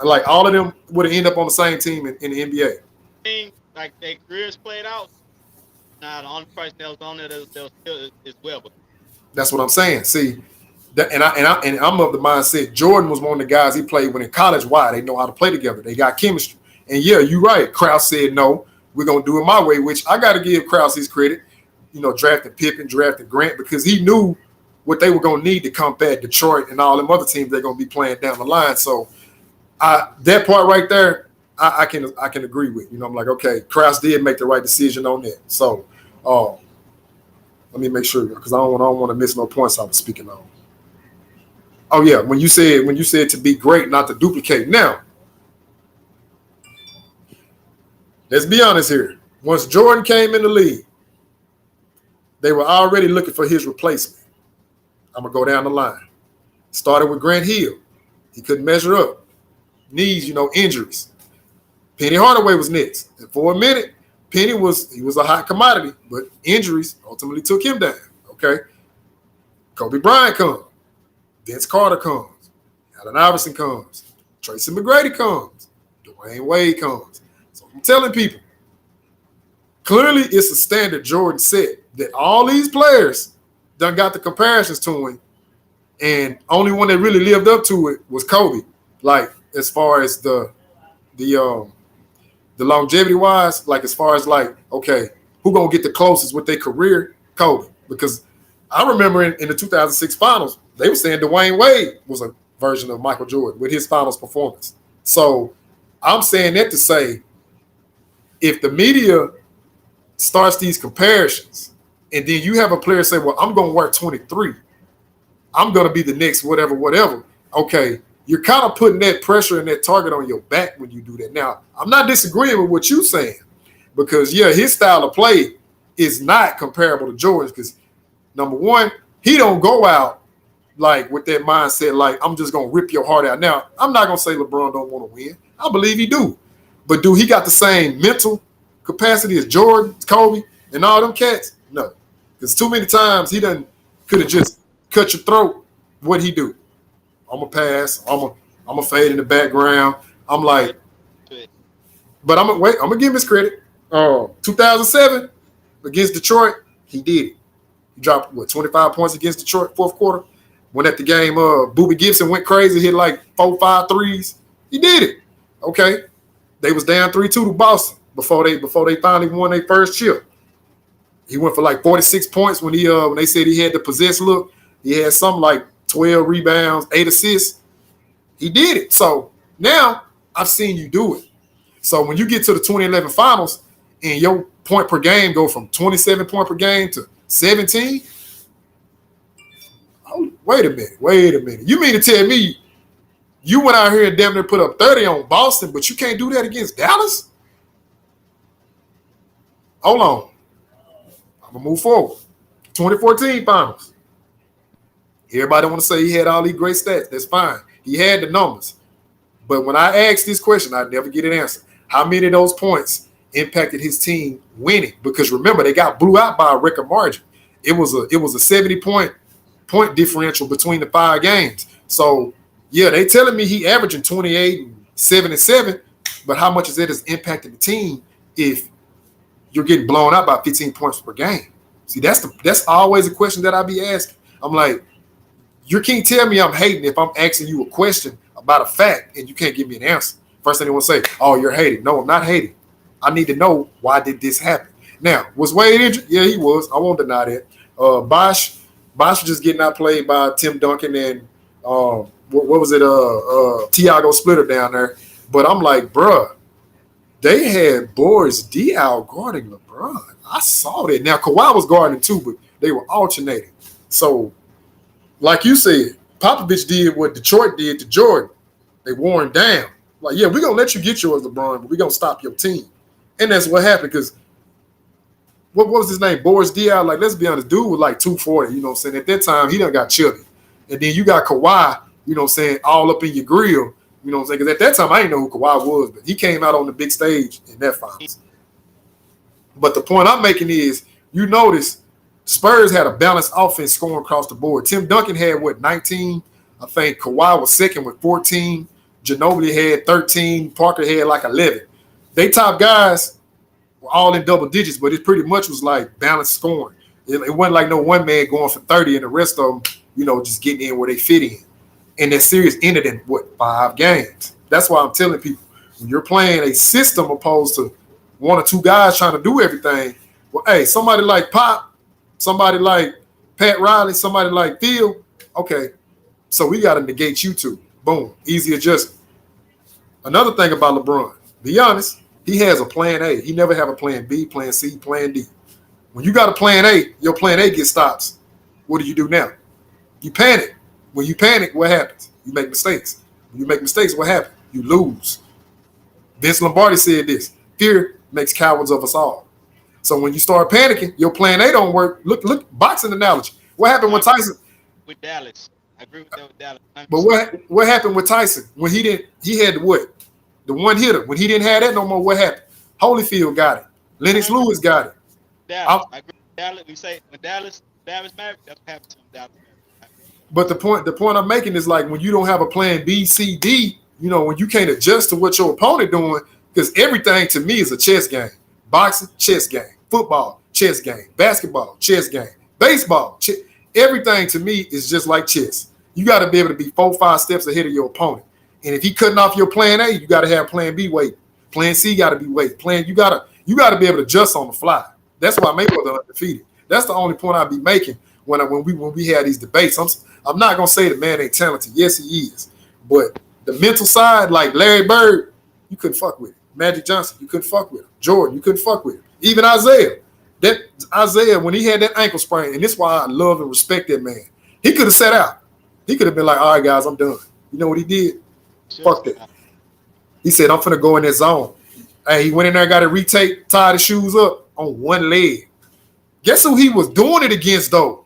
Like all of them would have ended up on the same team in the NBA. Like their careers played out. Nah, the only person that was on there that was still is Weber. That's what I'm saying. See, and I'm of the mindset Jordan was one of the guys he played with in college. Why? They know how to play together. They got chemistry. And yeah, you're right. Krause said no. We're gonna do it my way, which I got to give Krause his credit. You know, drafting Pippen, drafting Grant, because he knew what they were gonna need to combat Detroit and all them other teams they're gonna be playing down the line. So, that part right there, I can agree with. You know, I'm like, okay, Krause did make the right decision on that. So, let me make sure because I don't want to miss no points I was speaking on. Oh yeah, when you said to be great, not to duplicate. Now, let's be honest here. Once Jordan came in the league, they were already looking for his replacement. I'm gonna go down the line. Started with Grant Hill. He couldn't measure up. Knees, injuries. Penny Hardaway was next. And for a minute, Penny was a hot commodity, but injuries ultimately took him down. Okay. Kobe Bryant comes. Vince Carter comes. Allen Iverson comes. Tracy McGrady comes. Dwayne Wade comes. So I'm telling people, clearly it's a standard Jordan set that all these players done got the comparisons to him, and only one that really lived up to it was Kobe. Like as far as the longevity wise, like as far as like, okay, who gonna get the closest with their career? Kobe. Because I remember in the 2006 finals, they were saying Dwayne Wade was a version of Michael Jordan with his finals performance. So I'm saying that to say, if the media starts these comparisons and then you have a player say, well, I'm going to work 23. I'm going to be the next whatever. Okay, you're kind of putting that pressure and that target on your back when you do that. Now, I'm not disagreeing with what you're saying because, yeah, his style of play is not comparable to Jordan's because, number one, he don't go out like with that mindset like, I'm just going to rip your heart out. Now, I'm not going to say LeBron don't want to win. I believe he do. But do he got the same mental capacity as Jordan, Kobe, and all them cats? No. Because too many times he could have just cut your throat. What'd he do? I'm going to pass. I'm going to fade in the background. I'm like, but I'm going to give him his credit. 2007 against Detroit, he did it. He dropped, 25 points against Detroit fourth quarter. When at the game, Boobie Gibson went crazy, hit like 4-5 threes. He did it. Okay. They was down 3-2 to Boston before they finally won their first chip. He went for like 46 points when they said he had the possess look. He had something like 12 rebounds, 8 assists. He did it. So now I've seen you do it. So when you get to the 2011 finals and your point per game go from 27 point per game to 17, oh, wait a minute. You mean to tell me you went out here and damn near put up 30 on Boston, but you can't do that against Dallas? Hold on. I'm going to move forward. 2014 finals. Everybody want to say he had all these great stats. That's fine. He had the numbers. But when I asked this question, I never get an answer. How many of those points impacted his team winning? Because remember, they got blew out by a record margin. It was a 70 point differential between the 5 games. So yeah, they telling me he averaging 28 and 7 and 7, but how much is it has impacted the team if you're getting blown out by 15 points per game? See, that's always a question that I be asking. I'm like, you can't tell me I'm hating if I'm asking you a question about a fact and you can't give me an answer. First thing they want to say, oh, you're hating. No, I'm not hating. I need to know, why did this happen? Now, was Wade injured? Yeah, he was. I won't deny that. Bosh was just getting outplayed by Tim Duncan and what was it? Tiago Splitter down there. But I'm like, bruh, they had Boris Diaw guarding LeBron. I saw that. Now, Kawhi was guarding too, but they were alternating. So, like you said, Popovich did what Detroit did to Jordan. They wore him down. Like, yeah, we're going to let you get yours, LeBron, but we're going to stop your team. And that's what happened because what was his name? Boris Diaw. Like, let's be honest, dude was like 240, you know what I'm saying? At that time, he done got chubby. And then you got Kawhi, you know what I'm saying, all up in your grill, you know what I'm saying? Because at that time, I didn't know who Kawhi was, but he came out on the big stage in that finals. But the point I'm making is, you notice Spurs had a balanced offense scoring across the board. Tim Duncan had, 19? I think Kawhi was second with 14. Ginobili had 13. Parker had like 11. They top guys were all in double digits, but it pretty much was like balanced scoring. It wasn't like no one man going for 30 and the rest of them, you know, just getting in where they fit in. And that series ended in, 5 games. That's why I'm telling people, when you're playing a system opposed to 1 or 2 guys trying to do everything, well, hey, somebody like Pop, somebody like Pat Riley, somebody like Phil, okay, so we got to negate you two. Boom, easy adjustment. Another thing about LeBron, be honest, he has a plan A. He never have a plan B, plan C, plan D. When you got a plan A, your plan A gets stops. What do you do now? You panic. When you panic, what happens? You make mistakes. When you make mistakes, what happens? You lose. Vince Lombardi said this: fear makes cowards of us all. So when you start panicking, your plan A don't work. Look, boxing analogy. What happened when Tyson? With Dallas. I agree with that with Dallas. 100%. But what happened with Tyson when he had what? The one hitter. When he didn't have that no more, what happened? Holyfield got it. Lennox Lewis got it. Dallas. I agree with Dallas. We say when Dallas married, that's what happened to him. Dallas. But the point I'm making is, like, when you don't have a plan B, C, D, you know, when you can't adjust to what your opponent doing, because everything to me is a chess game. Boxing, chess game. Football, chess game. Basketball, chess game. Baseball, everything to me is just like chess. You got to be able to be 4-5 steps ahead of your opponent. And if he cutting off your plan A, you got to have plan B wait. Plan C got to be wait. You got to be able to adjust on the fly. That's why Mayweather undefeated. That's the only point I be making when we have these debates. I'm not gonna say the man ain't talented. Yes, he is. But the mental side, like Larry Bird, you couldn't fuck with him. Magic Johnson, you couldn't fuck with him. Jordan, you couldn't fuck with him. Even Isaiah. That Isaiah, when he had that ankle sprain, and this is why I love and respect that man. He could have sat out. He could have been like, all right, guys, I'm done. You know what he did? Fuck that. He said, I'm finna go in that zone. Hey, he went in there, got a retake, tied his shoes up on one leg. Guess who he was doing it against, though?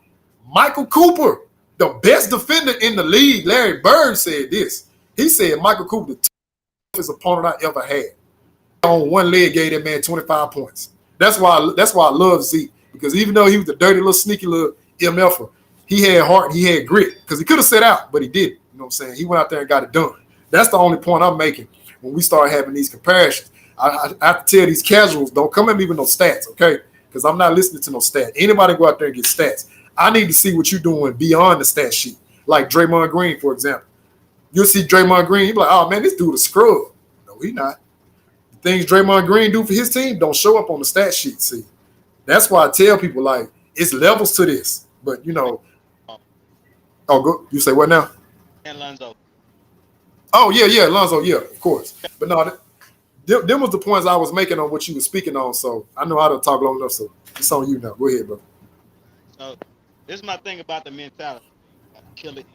Michael Cooper, the best defender in the league. Larry Bird said this. He said Michael Cooper, the toughest opponent I ever had. On one leg, gave that man 25 points. That's why I love Zeke, because even though he was the dirty little sneaky little MFer, he had heart and he had grit, because he could have sat out, but he didn't. You know what I'm saying? He went out there and got it done. That's the only point I'm making when we start having these comparisons. I have to tell these casuals, don't come at me with no stats, okay? Because I'm not listening to no stats. Anybody go out there and get stats. I need to see what you're doing beyond the stat sheet. Like Draymond Green, for example. You'll see Draymond Green, you'll be like, oh man, this dude a scrub. No, he not. The things Draymond Green do for his team don't show up on the stat sheet. See, that's why I tell people like it's levels to this. But you know, oh, go. You say what now? And Lonzo. Oh yeah, Lonzo, yeah, of course. But no, them was the points I was making on what you were speaking on. So I know how to talk long enough. So it's on you now. Go ahead, bro. So this is my thing about the mentality. Got to kill it.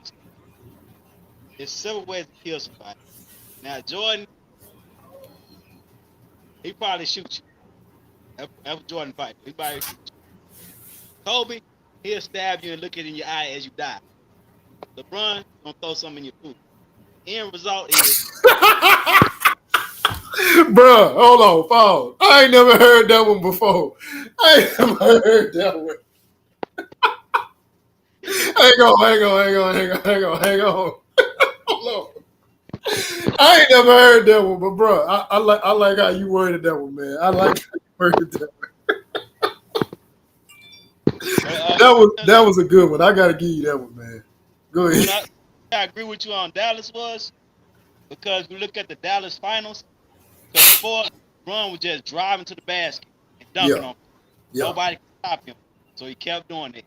There's several ways to kill somebody. Now Jordan, he probably shoot you. That's Jordan fight. He probably shoot you. Kobe, he'll stab you and look it in your eye as you die. LeBron gonna throw something in your food. End result is Bruh, hold on, pause. I ain't never heard that one before. I ain't never heard that one. Hang on. Hold on. I ain't never heard that one, but bro, I like how you worded that one, man. I like how you worded that one. That was a good one. I gotta give you that one, man. Go ahead. I agree with you on Dallas was because we look at the Dallas finals. Because before Run was just driving to the basket and dunking on him. Nobody could stop him. So he kept doing it.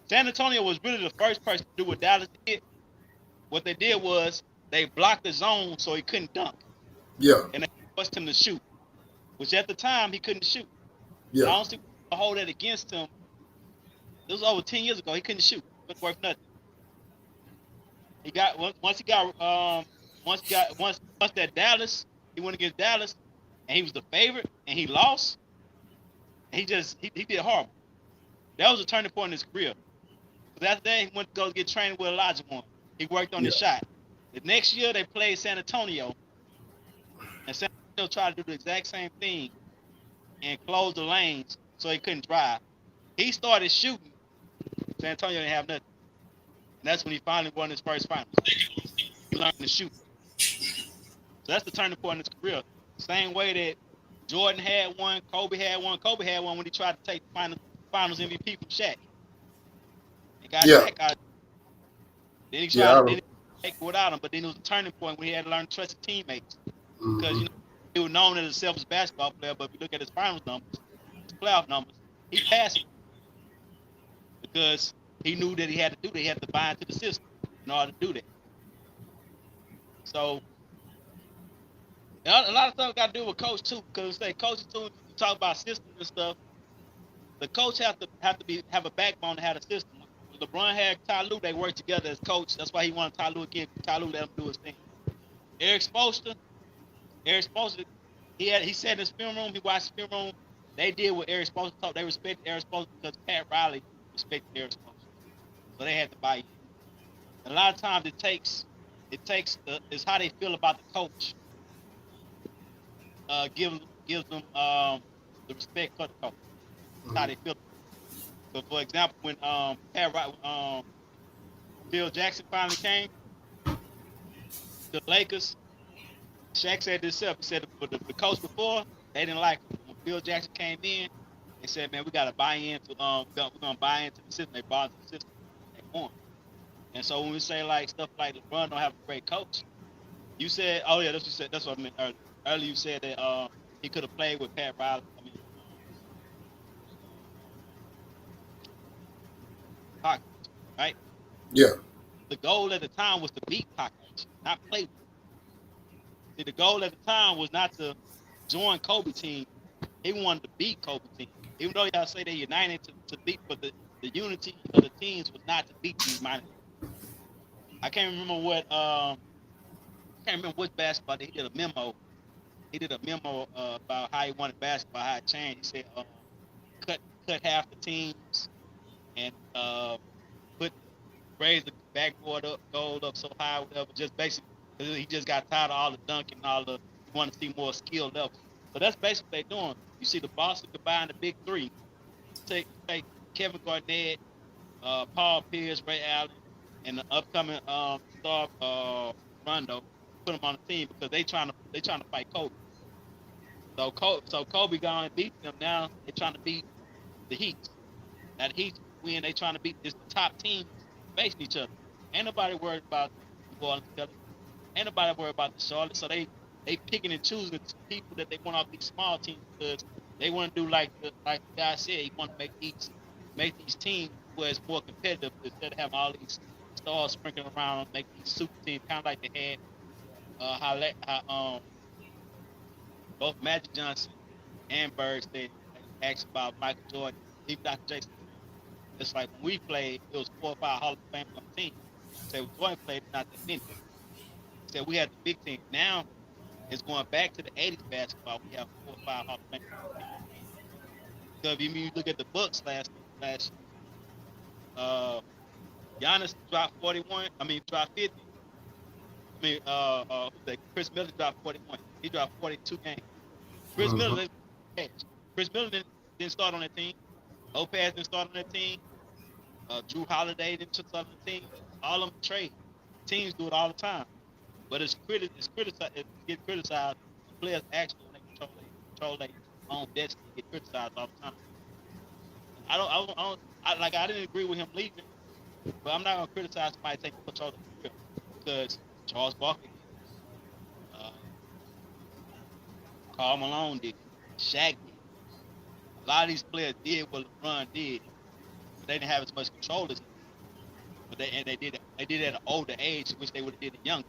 San Antonio was really the first person to do what Dallas did. What they did was they blocked the zone so he couldn't dunk. Yeah. And they forced him to shoot. Which at the time he couldn't shoot. Yeah. And I don't see to hold that against him. It was over 10 years ago. He couldn't shoot. It wasn't worth nothing. He got once that Dallas, he went against Dallas and he was the favorite and he lost. And he did horrible. That was a turning point in his career. Because after that, he went to go get trained with Elijah One. He worked on his shot. The next year, they played San Antonio. And San Antonio tried to do the exact same thing and close the lanes so he couldn't drive. He started shooting. San Antonio didn't have nothing. And that's when he finally won his first finals. He learned to shoot. So that's the turning point in his career. Same way that Jordan had one, Kobe had one. Kobe had one when he tried to take the finals MVP from Shaq. He got Shaq out. Then he tried to take it without him, but then it was a turning point when he had to learn to trust his teammates. Because he was known as a selfish basketball player, but if you look at his finals numbers, his playoff numbers, he passed it. Because he knew that he had to do that. He had to buy into the system in order to do that. So a lot of stuff got to do with coach too, because they coaches too. You talk about systems and stuff. The coach have a backbone to have a system. When LeBron had Ty Lue, they worked together as coach. That's why he wanted Ty Lue again. Ty Lue let him do his thing. Eric Spoelstra, he sat in his film room. He watched the film room. They did what Eric Spoelstra taught. They respected Eric Spoelstra because Pat Riley respected Eric Spoelstra. So they had to buy in. And a lot of times it's how they feel about the coach. Gives them the respect for the coach. That's how they feel. So for example, when Phil Jackson finally came to the Lakers, Shaq said this himself. He said the coach before, they didn't like him. When Phil Jackson came in, they said, man, we gotta buy into we're gonna buy into the system. They bought into the system. They won. And so when we say like stuff like LeBron don't have a great coach, you said, oh yeah, that's what you said. That's what I meant earlier. Earlier you said that he could have played with Pat Riley. Pocket, right? Yeah. The goal at the time was to beat Pocket, not play with him. See, the goal at the time was not to join Kobe team. He wanted to beat Kobe team. Even though y'all say they united to beat, but the unity of the teams was not to beat these minor. I can't remember which basketball. He did a memo. He did a memo about how he wanted basketball, how it changed. He said cut half the teams and raise the backboard up, goal up so high, whatever. Just basically, he just got tired of all the dunking and all the. He want to see more skill levels. So that's basically what they're doing. You see the Boston combine the big three. Take Kevin Garnett, Paul Pierce, Ray Allen, and the upcoming star Rondo. Put them on the team because they trying to fight Kobe. So Kobe gone and beat them. Now they're trying to beat the Heat. Now the Heat win. They trying to beat this the top teams facing each other. Ain't nobody worried about New Orleans Pelicans. Ain't nobody worried about the Charlotte. So they picking and choosing the people that they want off these small teams because they want to do like the guy said. He want to make these teams where it's more competitive instead of having all these stars sprinkling around and make these super teams kind of like they had how both Magic Johnson and Bird said they asked about Michael Jordan, even Dr. Jason. It's like when we played, it was 4 or 5 Hall of Fame on the team. Say when Jordan played, not that many. He said we had the big team. Now it's going back to the '80s basketball. We have 4 or 5 Hall of Fame on the team. So if you look at the Bucks last Giannis dropped 41. I mean dropped 50. I mean who's that? Chris Miller dropped 41. He dropped 42 games. Chris Mm-hmm. Miller didn't. Chris Miller didn't start on that team. Lopez didn't start on that team. Drew Holiday didn't start on the team. All of them trade. Teams do it all the time. But it's criticized. It get criticized. The players actually when they control their own destiny get criticized all the time. I didn't agree with him leaving, but I'm not gonna criticize somebody taking control of the career because Charles Barkley did it. Karl Malone did it. Shaq did it. A lot of these players did what LeBron did, but they didn't have as much control as him. But they did it. They did it at an older age, which they would have did it younger.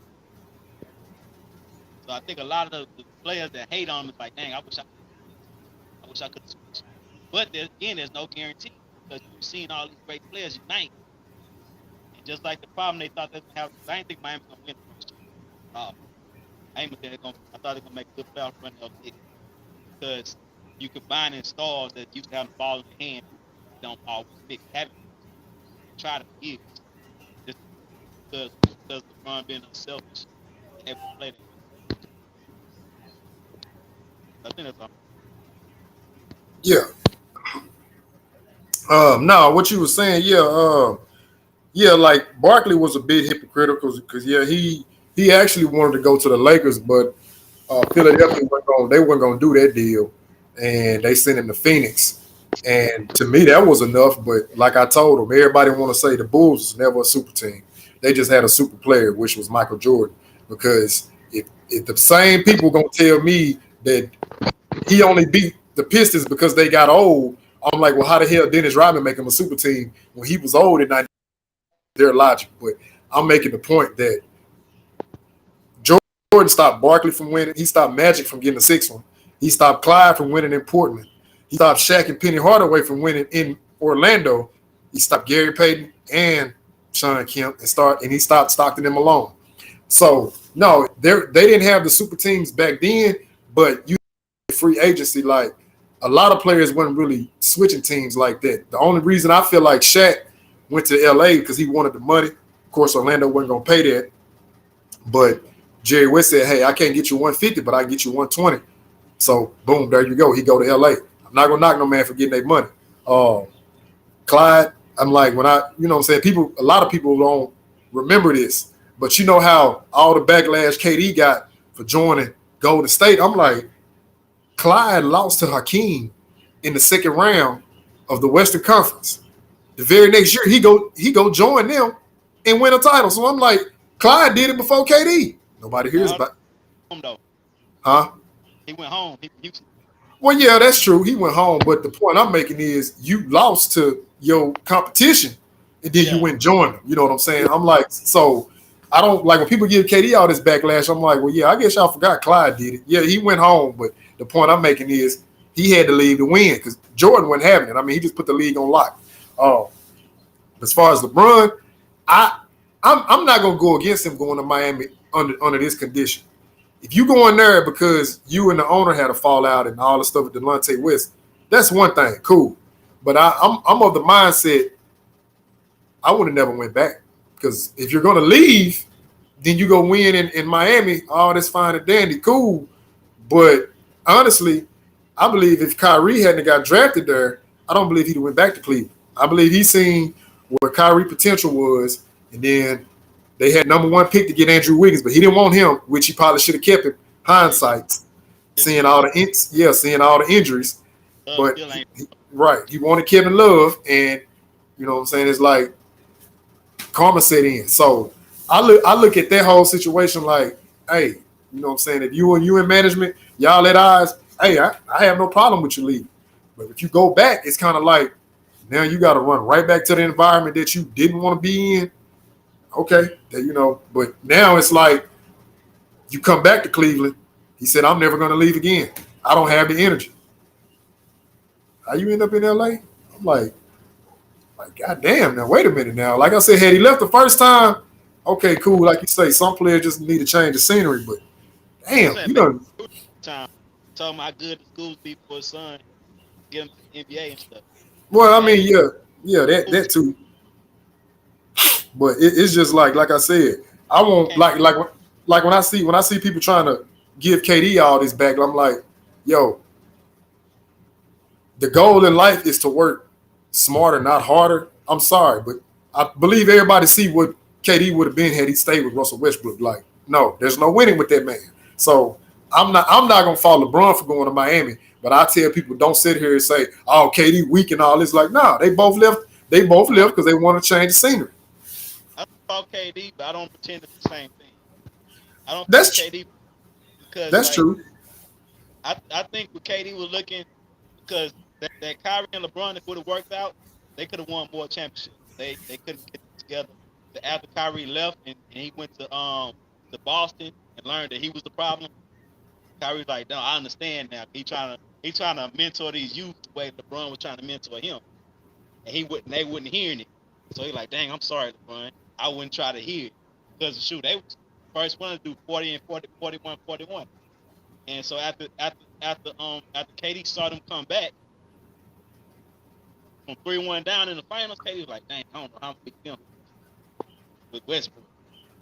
So I think a lot of the players that hate on him is like, dang, I wish I could have did this. I wish I could have switched. But there's no guarantee because you've seen all these great players unite. And just like the problem they thought they were going to have, I didn't think Miami was going to win the first time. I thought they were going to make a good playoff run. They'll did because you combining stars that used to have the ball in their hand don't always fit. Haven't tried for years just because LeBron being unselfish and able to play that. I think that's all. Yeah. No, what you were saying, yeah, like Barkley was a bit hypocritical because he actually wanted to go to the Lakers, but Philadelphia they weren't going to do that deal, and they sent him to Phoenix. And to me, that was enough. But like I told him, everybody want to say the Bulls was never a super team. They just had a super player, which was Michael Jordan. Because if the same people gonna tell me that he only beat the Pistons because they got old, I'm like, well, how the hell Dennis Rodman make him a super team when he was old at 90? Their logic, but I'm making the point that Jordan stopped Barkley from winning. He stopped Magic from getting the sixth one. He stopped Clyde from winning in Portland. He stopped Shaq and Penny Hardaway from winning in Orlando. He stopped Gary Payton and Sean Kemp and he stopped Stockton and Malone. So no, they didn't have the super teams back then, but you free agency, like a lot of players weren't really switching teams like that. The only reason I feel like Shaq went to LA because he wanted the money. Of course, Orlando wasn't gonna pay that. But Jerry West said, hey, I can't get you 150, but I can get you 120. So boom, there you go. He go to LA. I'm not gonna knock no man for getting their money. Clyde, I'm like, when you know what I'm saying, a lot of people don't remember this, but you know how all the backlash KD got for joining Golden State. I'm like, Clyde lost to Hakeem in the second round of the Western Conference. The very next year, he go join them and win a title. So I'm like, Clyde did it before KD. Nobody hears about home though. Huh? He went home. Houston. Well, yeah, that's true. He went home, but the point I'm making is you lost to your competition, and then you went and joined them. You know what I'm saying? I'm like, so I don't like when people give KD all this backlash. I'm like, well, yeah, I guess y'all forgot Clyde did it. Yeah, he went home, but the point I'm making is he had to leave to win because Jordan wasn't having it. I mean, he just put the league on lock. As far as LeBron, I'm not gonna go against him going to Miami under this condition. If you go in there because you and the owner had a fallout and all the stuff with Delonte West, that's one thing, cool. But I'm of the mindset I would have never went back because if you're gonna leave, then you go win in Miami. Oh, that's fine and dandy, cool. But honestly, I believe if Kyrie hadn't got drafted there, I don't believe he'd have went back to Cleveland. I believe he's seen what Kyrie potential was, and then they had number one pick to get Andrew Wiggins, but he didn't want him, which he probably should have kept him. Hindsight, seeing all the injuries, but he wanted Kevin Love, and You know what I'm saying? It's like karma set in. So I look at that whole situation like, hey, you know what I'm saying? If you in management, y'all at eyes, hey, I have no problem with you leaving. But if you go back, it's kind of like now you got to run right back to the environment that you didn't want to be in. Okay, but now it's like you come back to Cleveland. He said, I'm never going to leave again. I don't have the energy. How you end up in LA? I'm like, God damn, now wait a minute now. Like I said, had he left the first time, okay, cool. Like you say, some players just need to change the scenery, but I'm damn, saying you maybe know. time. Tell him how good the schools be for his son, get him to the NBA and stuff. Well, I Maybe mean, yeah, that too. But it's just like I said, I won't can't like when I see people trying to give KD all this back, I'm like, yo, the goal in life is to work smarter, not harder. I'm sorry, but I believe everybody see what KD would have been had he stayed with Russell Westbrook. Like, no, there's no winning with that man. So I'm not gonna fault LeBron for going to Miami, but I tell people don't sit here and say, oh, KD weak and all this. Like, nah, they both left. They both I don't left because they want to change the scenery. I don't fault KD, but I don't pretend it's the same thing. I don't fault That's KD because that's like true. I think what KD was looking because that Kyrie and LeBron if would have worked out, they could have won more championships. They couldn't get it together. The after Kyrie left and he went to Boston and learned that he was the problem. Kyrie's like, no, I understand now. He trying to mentor these youth the way LeBron was trying to mentor him, and they wouldn't hearing it. So he like, dang, I'm sorry, LeBron. I wouldn't try to hear it because shoot, they was first one to do 40 and 40, 41, 41. And so after KD saw them come back from 3-1 down in the finals, KD was like, dang, I don't know how I'm gonna beat them with Westbrook.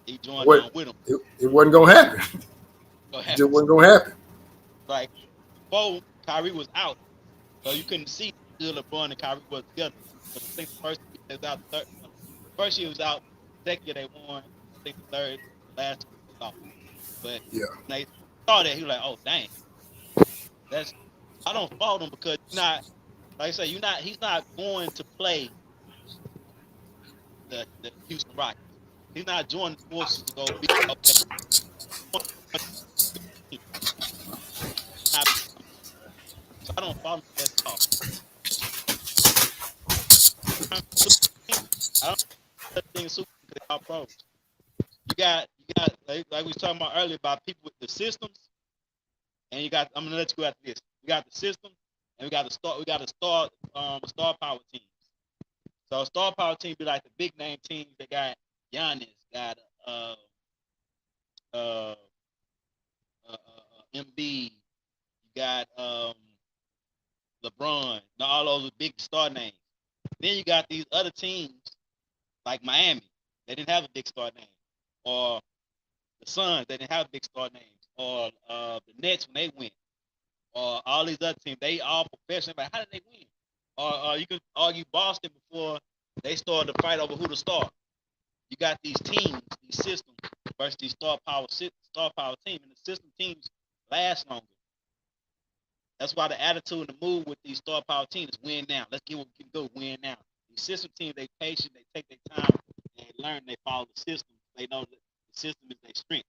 He joined What on with them. it wasn't gonna happen. So It just happened. wasn't gonna happen. Like before Kyrie was out, so you couldn't see how good LeBron and Kyrie was together. But I think the first year they was out, first year was out. Second year they won. I think the third, the last year they lost. But Yeah. when they saw that, he was like, oh dang, that's I don't fault him because you're not like I say, you're not he's not going to play the Houston Rockets. He's not joining the forces to go be okay. Not, so I don't fault him at all. I don't think super because they are pros. You got like we was talking about earlier about people with the systems, and you got I'm gonna let you go after this. We got the system, and we got the star power teams. So star power team be like the big name teams that got Giannis, got uh, Embiid, you got LeBron, all those big star names. Then you got these other teams like Miami. They didn't have a big star name, or the Suns. They didn't have big star names, or the Nets when they went, or all these other teams. They all professional. But how did they win? Or you could argue Boston before they started to fight over who to start. You got these teams, these systems versus these star power team, and the system teams last longer. That's why the attitude and the move with these star power teams is win now. Let's get what we can do, win now. These system teams, they patient, they take their time, they learn, they follow the system. They know that the system is their strength.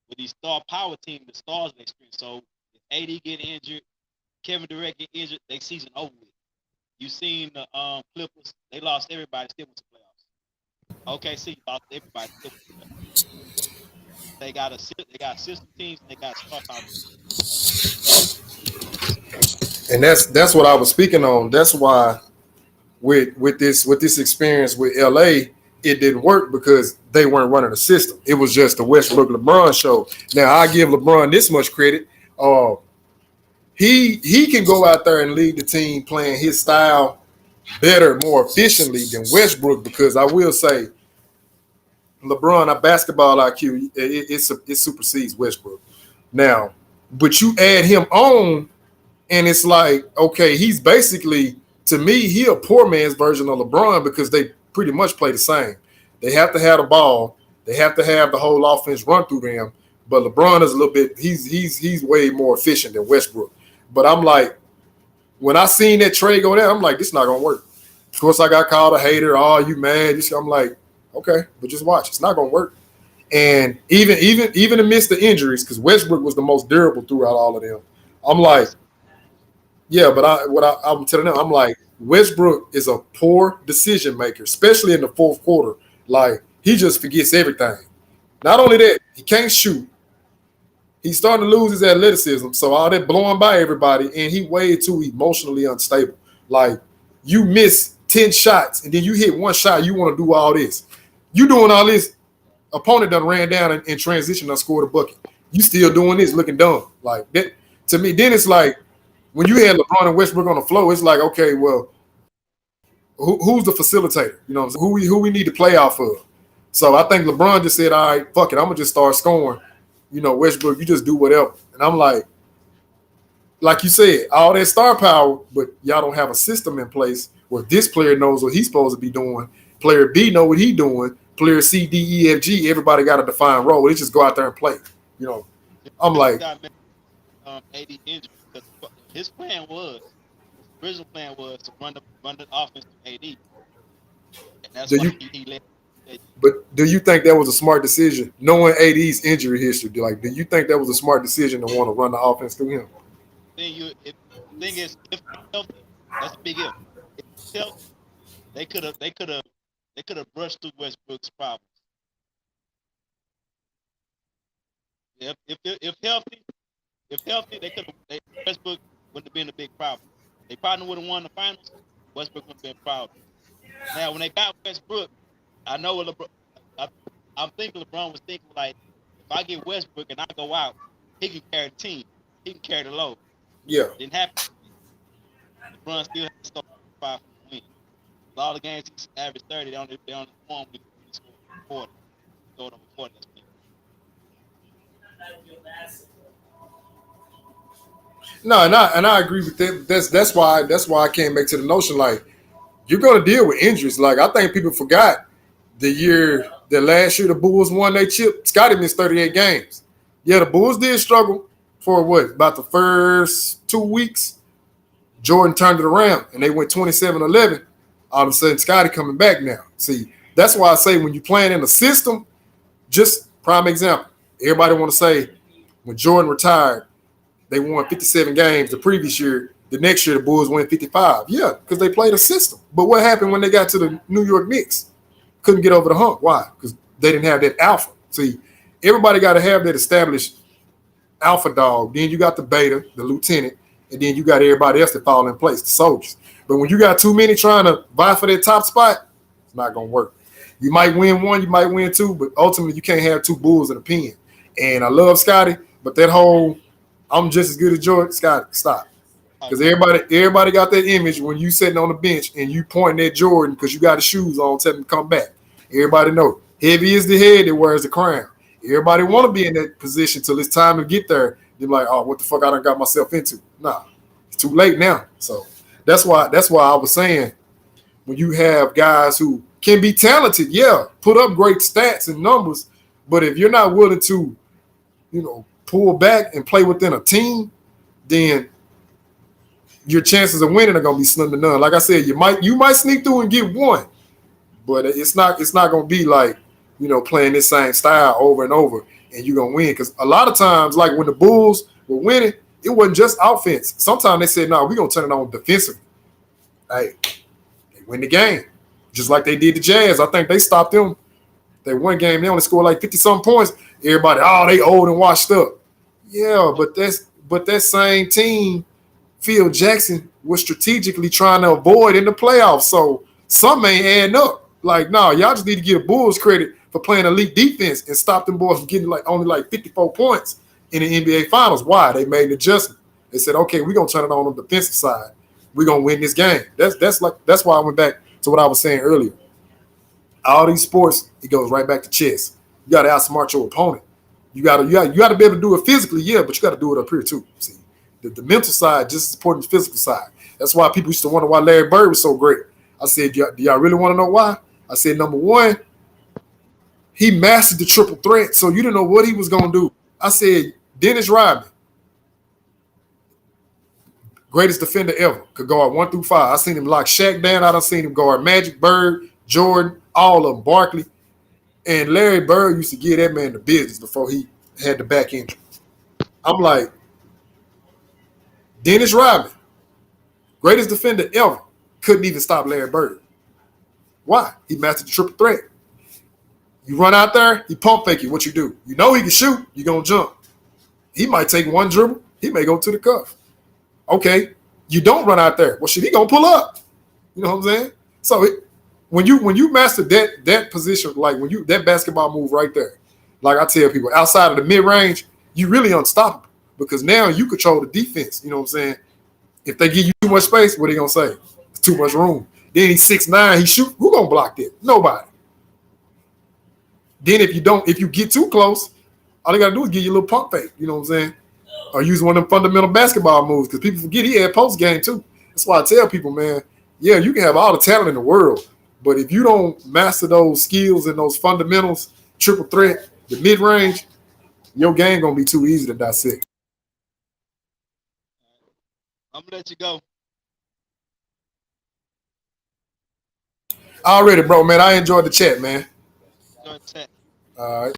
With these star power teams, the stars their strength. So if AD get injured, Kevin Durant get injured, they season over with. You seen the Clippers, they lost everybody, still went to playoffs. OKC lost everybody, still went to playoffs. They got system teams and they got star power teams. And that's what I was speaking on. That's why with this experience with LA, it didn't work because they weren't running a system. It was just the Westbrook LeBron show. Now I give LeBron this much credit. Uh, he can go out there and lead the team playing his style better, more efficiently than Westbrook because I will say LeBron, a basketball IQ, it supersedes Westbrook. Now, but you add him on, and it's like, okay, he's basically, to me, he a poor man's version of LeBron because they pretty much play the same. They have to have the ball. They have to have the whole offense run through them. But LeBron is a little bit, he's way more efficient than Westbrook. But I'm like, when I seen that trade go down, I'm like, this not gonna work. Of course, I got called a hater. Oh, you mad? I'm like, okay, but just watch. It's not gonna work. And even amidst the injuries, because Westbrook was the most durable throughout all of them. I'm like, Yes. yeah, but I'm telling them, I'm like, Westbrook is a poor decision maker, especially in the fourth quarter. Like he just forgets everything. Not only that, he can't shoot. He's starting to lose his athleticism. So all that blowing by everybody, and he way too emotionally unstable. Like you miss 10 shots and then you hit one shot, you want to do all this. You doing all this, opponent done ran down in transition and scored a bucket. You still doing this looking dumb. Like that to me, then it's like when you had LeBron and Westbrook on the floor, it's like, okay, well, who's the facilitator? You know what I'm saying? Who we need to play off of. So I think LeBron just said, all right, fuck it, I'm gonna just start scoring. You know, Westbrook, you just do whatever. And I'm like you said, all that star power, but y'all don't have a system in place where this player knows what he's supposed to be doing. Player B know what he's doing. Player C, D, E, F, G, everybody got a defined role. They just go out there and play. You know, I'm This like, guy AD injury because his plan was original plan was to run the offense to AD, and that's do why you he let. but do you think that was a smart decision? Knowing AD's injury history, like, do you think that was a smart decision to want to run the offense through him? The thing is, if he's healthy, that's a big if. If he's healthy, they could have brushed through Westbrook's problems. If healthy, Westbrook wouldn't have been a big problem. They probably would have won the finals. Westbrook would have been proud. Now, when they got Westbrook, I know what LeBron. I, I'm thinking LeBron was thinking like, if I get Westbrook and I go out, he can carry the team. He can carry the load. Yeah. Didn't happen. LeBron still had to start 5 for the win. All the games he averaged 30. They only won when he scored 40. Scored over 40. No, and I agree with that. That's why I came back to the notion like you're gonna deal with injuries. Like I think people forgot the last year the Bulls won their chip. Scotty missed 38 games. Yeah, the Bulls did struggle for what about the first 2 weeks. Jordan turned it around and they went 27-11. All of a sudden, Scotty coming back now. See, that's why I say when you're playing in the system, just prime example. Everybody want to say when Jordan retired, they won 57 games the previous year. The next year, the Bulls won 55. Yeah, because they played a system. But what happened when they got to the New York Knicks? Couldn't get over the hump. Why? Because they didn't have that alpha. See, everybody got to have that established alpha dog. Then you got the beta, the lieutenant, and then you got everybody else that fall in place, the soldiers. But when you got too many trying to vie for that top spot, it's not going to work. You might win one, you might win two, but ultimately you can't have two bulls in a pen. And I love Scotty, but that whole I'm just as good as Jordan, Scotty, stop. Because everybody got that image when you sitting on the bench and you pointing at Jordan because you got the shoes on, telling him to come back. Everybody know heavy is the head that wears the crown. Everybody want to be in that position till it's time to get there. They're like, oh, what the fuck I done got myself into? Nah, it's too late now. So that's why I was saying when you have guys who can be talented, yeah, put up great stats and numbers, but if you're not willing to, pull back and play within a team, then your chances of winning are gonna be slim to none. Like I said, you might sneak through and get one, but it's not gonna be like playing this same style over and over and you're gonna win. Because a lot of times, like when the Bulls were winning, it wasn't just offense. Sometimes they said, "No, we're gonna turn it on defensively." Hey, they win the game, just like they did the Jazz. I think they stopped them. They won game. They only scored like 50-some points. Everybody, oh, they old and washed up. Yeah, but that same team Phil Jackson was strategically trying to avoid in the playoffs. So some ain't adding up. Like, no, y'all just need to give Bulls credit for playing elite defense and stop them boys from getting only 54 points in the NBA Finals. Why? They made an adjustment. They said, okay, we're gonna turn it on the defensive side. We're gonna win this game. That's why I went back to what I was saying earlier. All these sports, it goes right back to chess. You gotta outsmart your opponent. You gotta be able to do it physically, yeah, but you gotta do it up here too. See, the mental side just as important as the physical side. That's why people used to wonder why Larry Bird was so great. I said, do y'all really want to know why? I said, number one, he mastered the triple threat, so you didn't know what he was gonna do. I said, Dennis Rodman, Greatest defender ever. Could guard 1 through 5. I seen him lock Shaq down. I done seen him guard Magic, Bird, Jordan, all of them, Barkley. And Larry Bird used to give that man the business before he had the back injury. I'm like, Dennis Rodman, greatest defender ever, couldn't even stop Larry Bird. Why? He mastered the triple threat. You run out there, he pump fake you. What you do? You know he can shoot. You gonna jump. He might take one dribble. He may go to the cuff. Okay, you don't run out there. Well, shit, he gonna pull up. You know what I'm saying? So when you master that position, like when you that basketball move right there, like I tell people, outside of the mid range, you really unstoppable because now you control the defense. You know what I'm saying? If they give you too much space, what are they gonna say? It's too much room. Then he's 6'9", he shoot. Who gonna block that? Nobody. Then if you get too close, all they gotta do is give you a little pump fake. You know what I'm saying? Or use one of them fundamental basketball moves because people forget he had post game too. That's why I tell people, man, yeah, you can have all the talent in the world, but if you don't master those skills and those fundamentals, triple threat, the mid range, your game gonna be too easy to dissect. I'm gonna let you go. Already, bro, man. I enjoyed the chat, man. Enjoy the chat. All right.